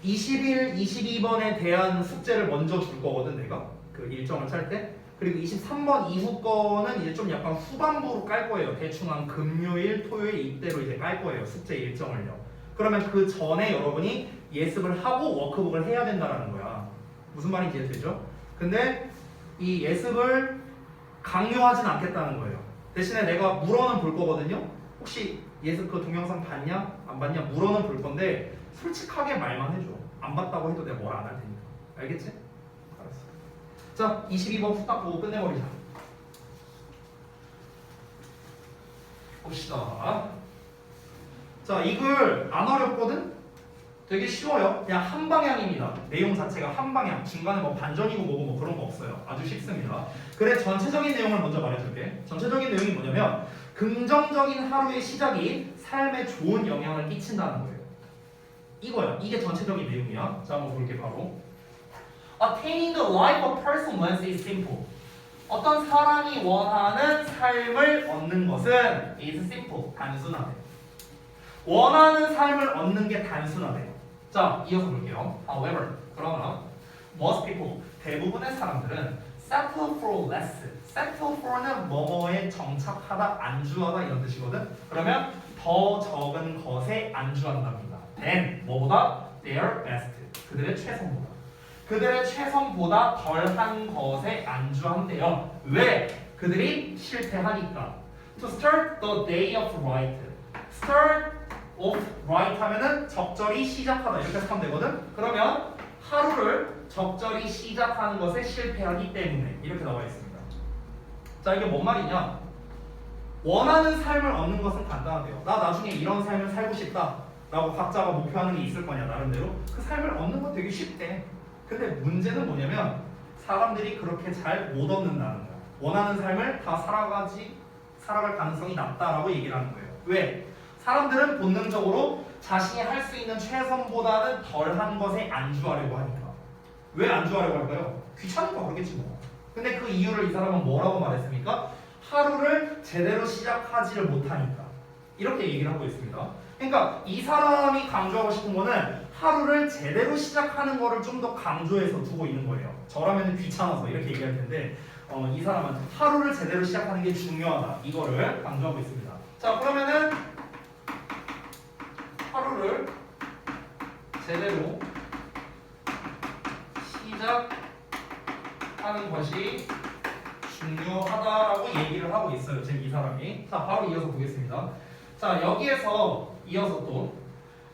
[SPEAKER 1] 20일, 22번에 대한 숙제를 먼저 줄 거거든 내가 그 일정을 짤 때. 그리고 23번 이후 거는 이제 좀 약간 후반부로 깔 거예요. 대충 한 금요일, 토요일 이때로 이제 깔 거예요. 숙제 일정을요. 그러면 그 전에 여러분이 예습을 하고 워크북을 해야 된다는 거야. 무슨 말인지 이해되죠? 근데 이 예습을 강요하진 않겠다는 거예요. 대신에 내가 물어는 볼 거거든요. 혹시 예습 그 동영상 봤냐? 안 봤냐? 물어는 볼 건데 솔직하게 말만 해줘. 안 봤다고 해도 내가 뭘 안 할 테니까. 알겠지? 알았어. 자, 22번 후딱 보고 끝내버리자. 봅시다. 자, 이글 안 어렵거든? 되게 쉬워요. 그냥 한 방향입니다. 내용 자체가 한 방향. 중간에 뭐 반전이고 뭐고 뭐 그런 거 없어요. 아주 쉽습니다. 그래 전체적인 내용을 먼저 말해줄게. 전체적인 내용이 뭐냐면 긍정적인 하루의 시작이 삶에 좋은 영향을 끼친다는 거예요. 이거야. 이게 전체적인 내용이야. 자 한번 볼게 바로. Attaining the life of person wants is simple. 어떤 사람이 원하는 삶을 얻는 것은 is simple. 단순하대. 원하는 삶을 얻는 게 단순하대요. 자, 이어서 볼게요. However, 그러나 most people, 대부분의 사람들은 settle for less. settle for는 뭐뭐에 정착하다, 안주하다 이런 뜻이거든. 그러면 더 적은 것에 안주한답니다. than 뭐보다 their best. 그들의 최선보다. 그들의 최선보다 덜한 것에 안주한대요. 왜? 그들이 실패하니까. To start the day of right. Start of right 하면은 적절히 시작하다 이렇게 하면 되거든. 그러면 하루를 적절히 시작하는 것에 실패하기 때문에 이렇게 나와 있습니다. 자 이게 뭔 말이냐? 원하는 삶을 얻는 것은 간단하대요. 나 나중에 이런 삶을 살고 싶다 라고 각자가 목표하는 게 있을 거냐 나름대로. 그 삶을 얻는 건 되게 쉽대. 근데 문제는 뭐냐면 사람들이 그렇게 잘 못 얻는다는 거야. 원하는 삶을 다 살아갈 가능성이 낮다라고 얘기를 하는 거예요. 왜? 사람들은 본능적으로 자신이 할 수 있는 최선보다는 덜한 것에 안주하려고 하니까. 왜 안주하려고 할까요? 귀찮으니까 그러겠지 뭐. 근데 그 이유를 이 사람은 뭐라고 말했습니까? 하루를 제대로 시작하지를 못하니까. 이렇게 얘기를 하고 있습니다. 그러니까 이 사람이 강조하고 싶은 거는 하루를 제대로 시작하는 거를 좀 더 강조해서 두고 있는 거예요. 저라면 귀찮아서 이렇게 얘기할 텐데 이 사람은 하루를 제대로 시작하는 게 중요하다. 이거를 강조하고 있습니다. 자 그러면은 하루를 제대로 시작하는 것이 중요하다라고 얘기를 하고 있어요. 지금 이 사람이. 자 바로 이어서 보겠습니다. 자 여기에서 이어서 또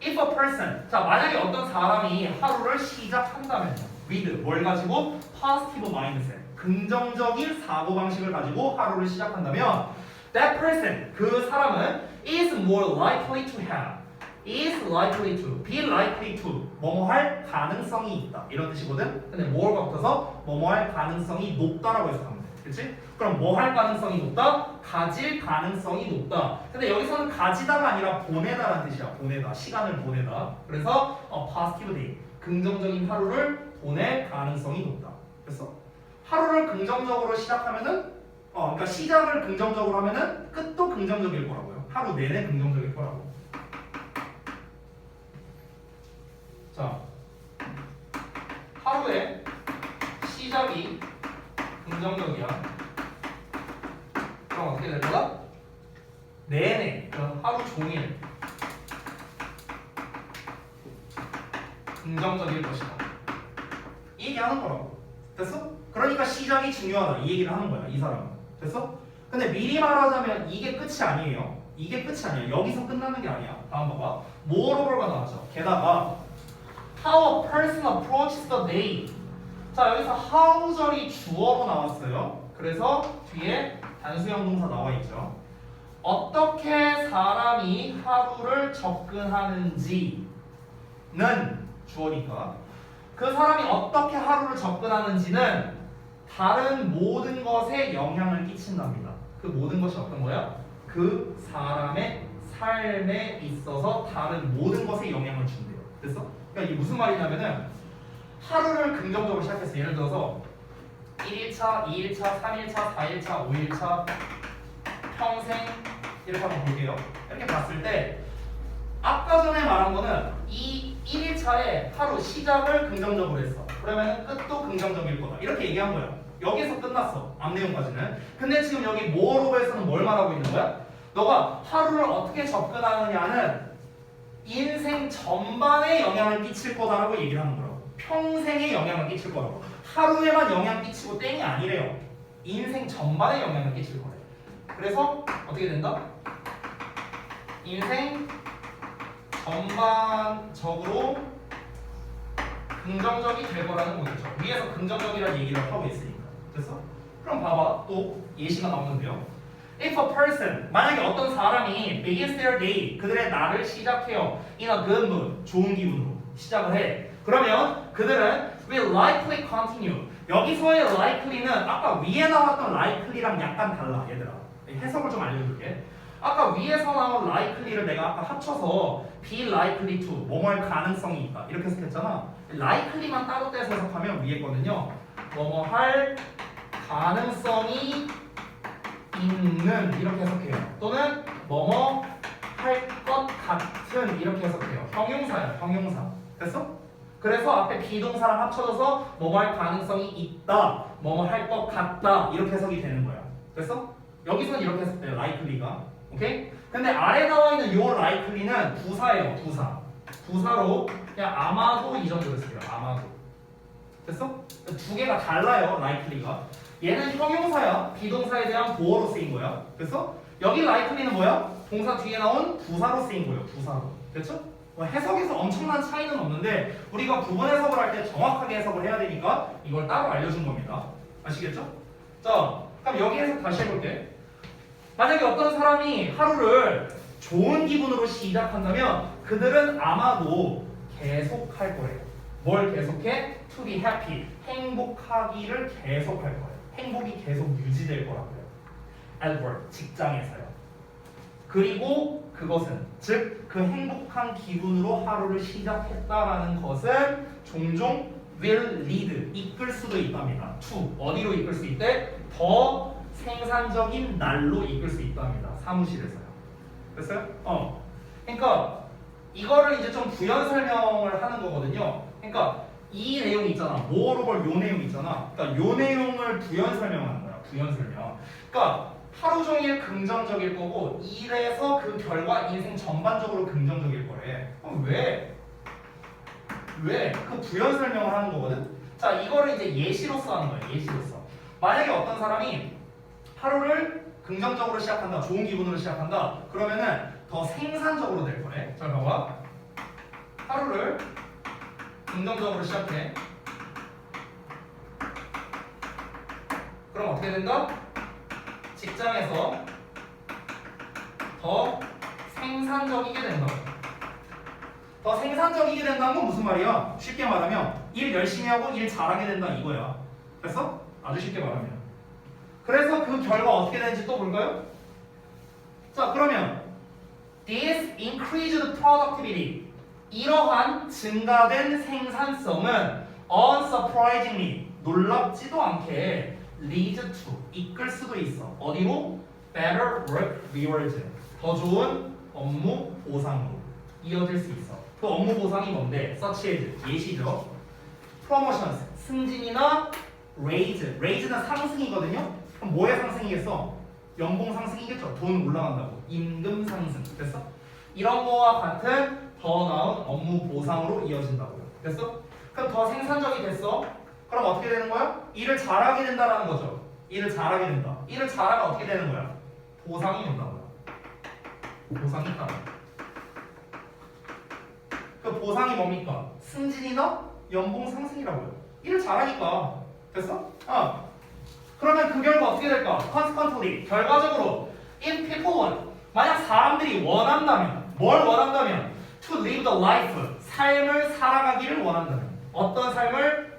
[SPEAKER 1] if a person 자 만약에 어떤 사람이 하루를 시작한다면요. with 뭘 가지고 positive mindset 긍정적인 사고방식을 가지고 하루를 시작한다면 that person 그 사람은 is more likely to have is likely to be likely to 뭐뭐 할 가능성이 있다 이런 뜻이거든. 근데 more가 붙어서 뭐뭐 할 가능성이 높다라고 해석하면 돼. 그렇지? 그럼 뭐 할 가능성이 높다? 가질 가능성이 높다. 근데 여기서는 가지다가 아니라 보내다라는 뜻이야. 보내다. 시간을 보내다. 그래서 positive day. 긍정적인 하루를 보낼 가능성이 높다. 그래서 하루를 긍정적으로 시작하면은 그러니까 시작을 긍정적으로 하면은 끝도 긍정적일 거라고요. 하루 내내 긍정적일 거라고. 자, 하루의 시작이 긍정적이야. 그럼 어떻게 될 거다? 내내, 하루 종일 긍정적일 것이다. 이 얘기하는 거라고. 됐어? 그러니까 시작이 중요하다. 이 얘기를 하는 거야. 이 사람은. 됐어? 근데 미리 말하자면 이게 끝이 아니에요. 이게 끝이 아니야. 여기서 끝나는 게 아니야. 다음 봐봐. moreover가 나왔죠. 게다가 how a person approaches the day. 자 여기서 how절이 주어로 나왔어요. 그래서 뒤에 단수형 동사 나와 있죠. 어떻게 사람이 하루를 접근하는지는 주어니까 그 사람이 어떻게 하루를 접근하는지는 다른 모든 것에 영향을 끼친답니다. 그 모든 것이 어떤 거야? 그 사람의 삶에 있어서 다른 모든 것에 영향을 준대요. 됐어? 그러니까 이게 무슨 말이냐면은 하루를 긍정적으로 시작했어. 예를 들어서 1일차, 2일차, 3일차, 4일차, 5일차, 평생 이렇게 한번 볼게요. 이렇게 봤을 때 아까 전에 말한 거는 이 1일차에 하루 시작을 긍정적으로 했어. 그러면 끝도 긍정적일 거다. 이렇게 얘기한 거야. 여기서 끝났어. 앞 내용까지는. 근데 지금 여기 moreover에서는 뭘 말하고 있는 거야? 너가 하루를 어떻게 접근하느냐는 인생 전반에 영향을 끼칠 거다라고 얘기를 하는 거라고. 평생에 영향을 끼칠 거라고. 하루에만 영향 끼치고 땡이 아니래요. 인생 전반에 영향을 끼칠 거래. 그래서 어떻게 된다? 인생 전반적으로 긍정적이 될 거라는 거겠죠. 위에서 긍정적이라는 얘기를 하고 있으니까. 됐어? 그럼 봐봐. 또 예시가 나오는데요. If a person, 만약에 어떤 사람이 begins their day, 그들의 날을 시작해요. In a good mood, 좋은 기분으로. 시작을 해. 그러면 그들은 will likely continue. 여기서의 likely는 아까 위에 나왔던 likely랑 약간 달라 얘들아. 해석을 좀 알려줄게. 아까 위에서 나온 likely를 내가 아까 합쳐서 be likely to 뭐뭐할 가능성이 있다 이렇게 해석했잖아. likely만 따로 떼서 해석하면 위에 거는요 뭐뭐할 가능성이 있는 이렇게 해석해요. 또는 뭐뭐 할 것 같은 이렇게 해석해요. 형용사야 형용사. 됐어? 그래서 앞에 비동사랑 합쳐져서 뭐뭐 할 가능성이 있다 뭐뭐 할 것 같다 이렇게 해석이 되는 거야. 됐어? 여기서는 이렇게 해석돼요 likely가. 오케이? 근데 아래 나와 있는 요 likely는 부사예요 부사. 부사로 그냥 아마도 이 정도로 쓸게요. 아마도. 됐어? 두 개가 달라요 likely가. 얘는 형용사야. 비동사에 대한 보어로 쓰인 거야. 그래서 여기 likely는 뭐야? 동사 뒤에 나온 부사로 쓰인 거예요. 부사로. 됐죠? 뭐 해석에서 엄청난 차이는 없는데 우리가 부분 해석을 할 때 정확하게 해석을 해야 되니까 이걸 따로 알려준 겁니다. 아시겠죠? 자, 그럼 여기 해석 다시 해볼게. 만약에 어떤 사람이 하루를 좋은 기분으로 시작한다면 그들은 아마도 계속할 거예요. 뭘 계속해? To be happy. 행복하기를 계속할 거예요. 행복이 계속 유지될 거라고요. At work. 직장에서요. 그리고 그것은 즉 그 행복한 기분으로 하루를 시작했다라는 것은 종종 will lead. 이끌 수도 있답니다. to. 어디로 이끌 수 있대? 더 생산적인 날로 이끌 수 있답니다. 사무실에서요. 됐어요? 그러니까 이거를 이제 좀 부연 설명을 하는 거거든요. 그러니까 이 내용 있잖아. moreover 요 내용 있잖아. 그러니까 요 내용을 부연 설명하는 거야. 부연 설명. 그러니까 하루 종일 긍정적일 거고 일에서 그 결과 인생 전반적으로 긍정적일 거래. 그럼 왜? 왜? 그 부연 설명을 하는 거거든. 자, 이거를 이제 예시로서 하는 거야. 예시로서. 만약에 어떤 사람이 하루를 긍정적으로 시작한다. 좋은 기분으로 시작한다. 그러면은 더 생산적으로 될 거래. 자, 봐봐. 하루를 긍정적으로 시작해. 그럼 어떻게 된다? 직장에서 더 생산적이게 된다. 더 생산적이게 된다는 건 무슨 말이야? 쉽게 말하면 일 열심히 하고 일 잘하게 된다 이거야. 됐어? 아주 쉽게 말하면. 그래서 그 결과 어떻게 되는지 또 볼까요? 자, 그러면 this increased productivity 이러한 증가된 생산성은 unsurprisingly 놀랍지도 않게 leads to 이끌 수도 있어. 어디로? better work rewards 더 좋은 업무 보상으로 이어질 수 있어. 그 업무 보상이 뭔데? such as 예시죠. promotions 승진이나 raise는 상승이거든요. 그럼 뭐의 상승이겠어? 연봉 상승이겠죠. 돈 올라간다고. 임금 상승. 됐어? 이런 거와 같은 더 나은 업무 보상으로 이어진다고요. 됐어? 그럼 더 생산적이 됐어? 그럼 어떻게 되는 거야? 일을 잘하게 된다라는 거죠. 일을 잘하게 된다. 일을 잘하면 어떻게 되는 거야? 보상이 온다고요. 보상이 있다. 그 보상이 뭡니까? 승진이나 연봉 상승이라고요. 일을 잘하니까. 됐어? 그러면 그 결과 어떻게 될까? Consequently, 결과적으로 if people want, 만약 사람들이 원한다면 뭘 원한다면 to live the life, 삶을 살아가기를 원한다면 어떤 삶을?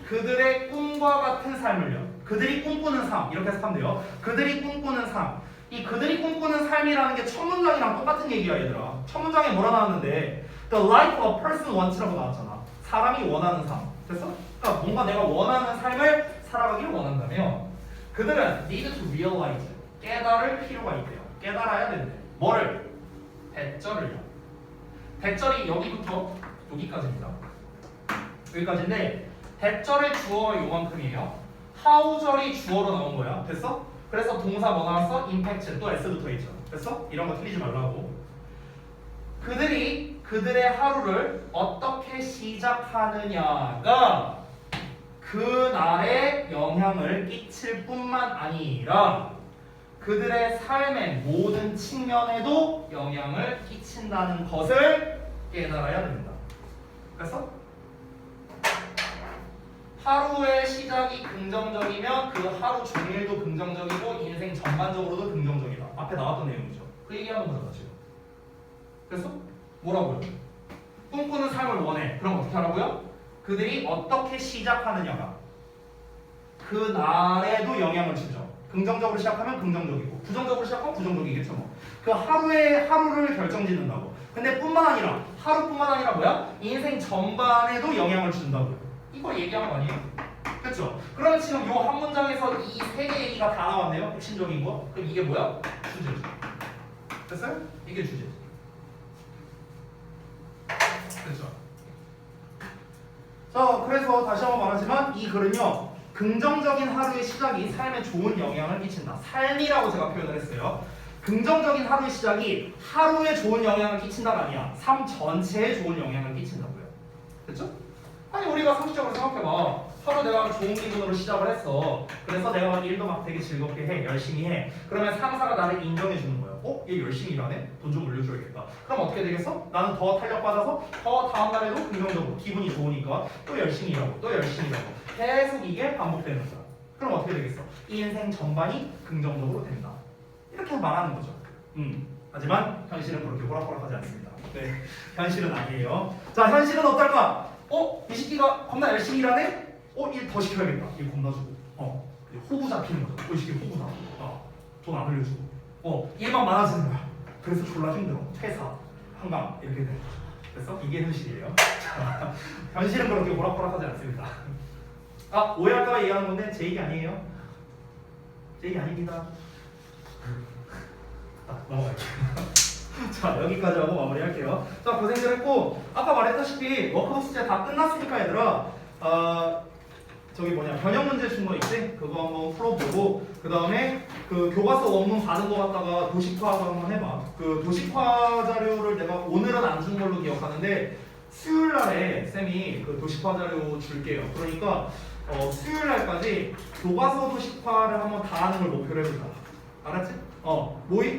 [SPEAKER 1] 그들의 꿈과 같은 삶을요. 그들이 꿈꾸는 삶 이렇게 해석하면 돼요. 그들이 꿈꾸는 삶. 이 그들이 꿈꾸는 삶이라는 게 첫 문장이랑 똑같은 얘기야 얘들아. 첫 문장에 뭐라 나왔는데 The life a person wants라고 나왔잖아. 사람이 원하는 삶. 됐어? 그러니까 뭔가 내가 원하는 삶을 살아가기를 원한다면 그들은 need to realize 깨달을 필요가 있대요. 깨달아야 된대. 뭐를? 대절을요. 대절이 여기부터 여기까지입니다. 여기까지인데 대절의 주어가 요만큼이에요. how절이 주어로 나온 거야. 됐어? 그래서 동사 뭐 나왔어? impact 또 s 붙어 있죠. 됐어? 이런 거 틀리지 말라고. 그들이 그들의 하루를 어떻게 시작하느냐가 그날에 영향을 끼칠 뿐만 아니라 그들의 삶의 모든 측면에도 영향을 끼친다는 것을 깨달아야 된다. 그래서 하루의 시작이 긍정적이면 그 하루 종일도 긍정적이고 인생 전반적으로도 긍정적이다. 앞에 나왔던 내용이죠. 그 얘기하는 거잖아 지금. 그래서 뭐라고요? 꿈꾸는 삶을 원해. 그럼 어떻게 하라고요? 그들이 어떻게 시작하느냐가 그날에도 영향을 주죠. 긍정적으로 시작하면 긍정적이고 부정적으로 시작하면 부정적이겠죠 뭐. 그 하루를 결정짓는다고. 근데 뿐만 아니라 하루뿐만 아니라 뭐야? 인생 전반에도 영향을 준다고요. 이거 얘기한 거 아니에요? 그렇죠? 그러면 지금 요 한 문장에서 이 세 개 얘기가 다 나왔네요. 핵심적인 거. 그럼 이게 뭐야? 주제죠. 됐어요? 이게 주제. 그렇죠? 자, 그래서 다시 한번 말하지만 이 글은요. 긍정적인 하루의 시작이 삶에 좋은 영향을 끼친다. 삶이라고 제가 표현을 했어요. 긍정적인 하루의 시작이 하루에 좋은 영향을 끼친다가 아니야. 삶 전체에 좋은 영향을 끼친다고요. 됐죠? 아니 우리가 상식적으로 생각해봐. 하루 내가 좋은 기분으로 시작을 했어. 그래서 내가 일도 막 되게 즐겁게 해. 열심히 해. 그러면 상사가 나를 인정해 주는 거야. 어? 얘 열심히 일하네? 돈 좀 올려줘야겠다. 그럼 어떻게 되겠어? 나는 더 탄력 받아서 더 다음 날에도 긍정적으로 기분이 좋으니까 또 열심히 일하고 또 열심히 일하고 계속 이게 반복되는 거야. 그럼 어떻게 되겠어? 이 인생 전반이 긍정적으로 된다. 이렇게 말하는 거죠. 하지만 현실은 그렇게 호락호락하지 않습니다. 네, 현실은 아니에요. 자, 현실은 어떨까? 이 새끼가 겁나 열심히 일하네? 일 더 시켜야겠다. 일 겁나 주고. 호구 잡히는 거죠. 이 새끼 호구다. 돈 안 올려주고. 일만 많아지는 거야. 그래서 졸라 힘들어. 퇴사, 한강 이렇게 되는 거죠. 그래서 이게 현실이에요. 자, 현실은 그렇게 호락호락하지 않습니다. 오해할까봐 얘기하는 건데 제 얘기 아니에요. 제 얘기 아닙니다. 넘어갈게요. 자, 여기까지 하고 마무리할게요. 자, 고생들 했고 아까 말했다시피 워크북 숙제 다 끝났으니까 얘들아 변형 문제 준 거 있지? 그거 한번 풀어보고 그 다음에 그 교과서 원문 받은 거 갖다가 도식화도 한번 해봐. 그 도식화 자료를 내가 오늘은 안 준 걸로 기억하는데 수요일 날에 쌤이 그 도식화 자료 줄게요. 그러니까 수요일 날까지 교과서 도식화를 한번 다 하는 걸 목표로 해보자. 알았지?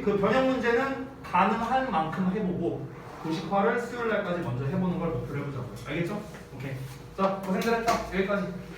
[SPEAKER 1] 그 변형 문제는 가능한 만큼 해보고 도식화를 수요일 날까지 먼저 해보는 걸 목표로 해보자고요. 알겠죠? 오케이. 자, 고생들 했다. 여기까지.